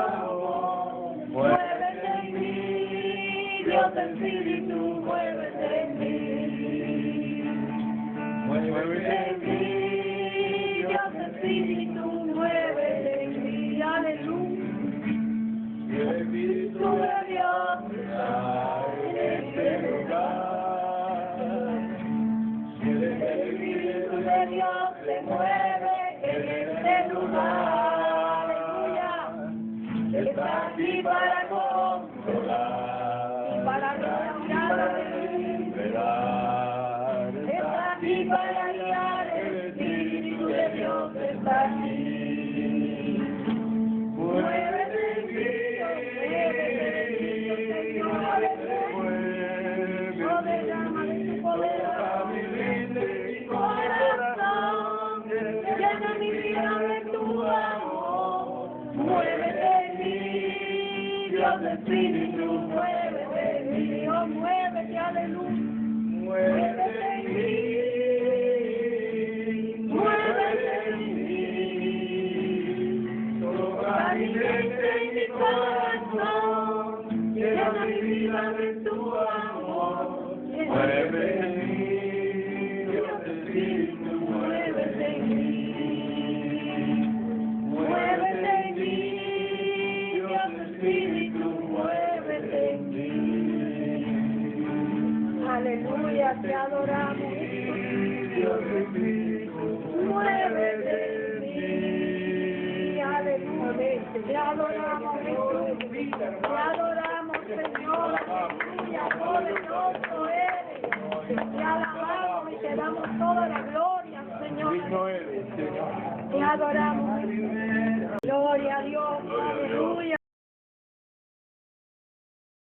Dios Espíritu, muévete en mí. Muévete en mí, Dios Espíritu, muévete en mí. Aleluya. El Espíritu de Dios está en este lugar. El Espíritu de Dios se mueve en este lugar. Aleluya. Está aquí para controlar, Para liberar. está aquí para guiar. El Espíritu de Dios está aquí. Muévete en mí, Señor, no derrama de tu poder. Corazón, llena mi vida de tu amor. Muévete en mí, Dios Espíritu, muévete en mí. Oh, muévete, aleluya. Muévete en mí. Muévete en mí. Alimenta en mi corazón. Llena mi vida de tu amor. Muévete en mí, Dios Espíritu, Muévete en mí. Muévete en mí, Dios Espíritu, muévete en mí. Aleluya, te adoramos. Dios Espíritu, Muévete en mí. Aleluya, te adoramos, Jesús. Te adoramos, Señor. Aleluya, poderoso eres. Te alabamos y te damos toda la gloria, Señor. digno eres, Señor. Te adoramos. Gloria a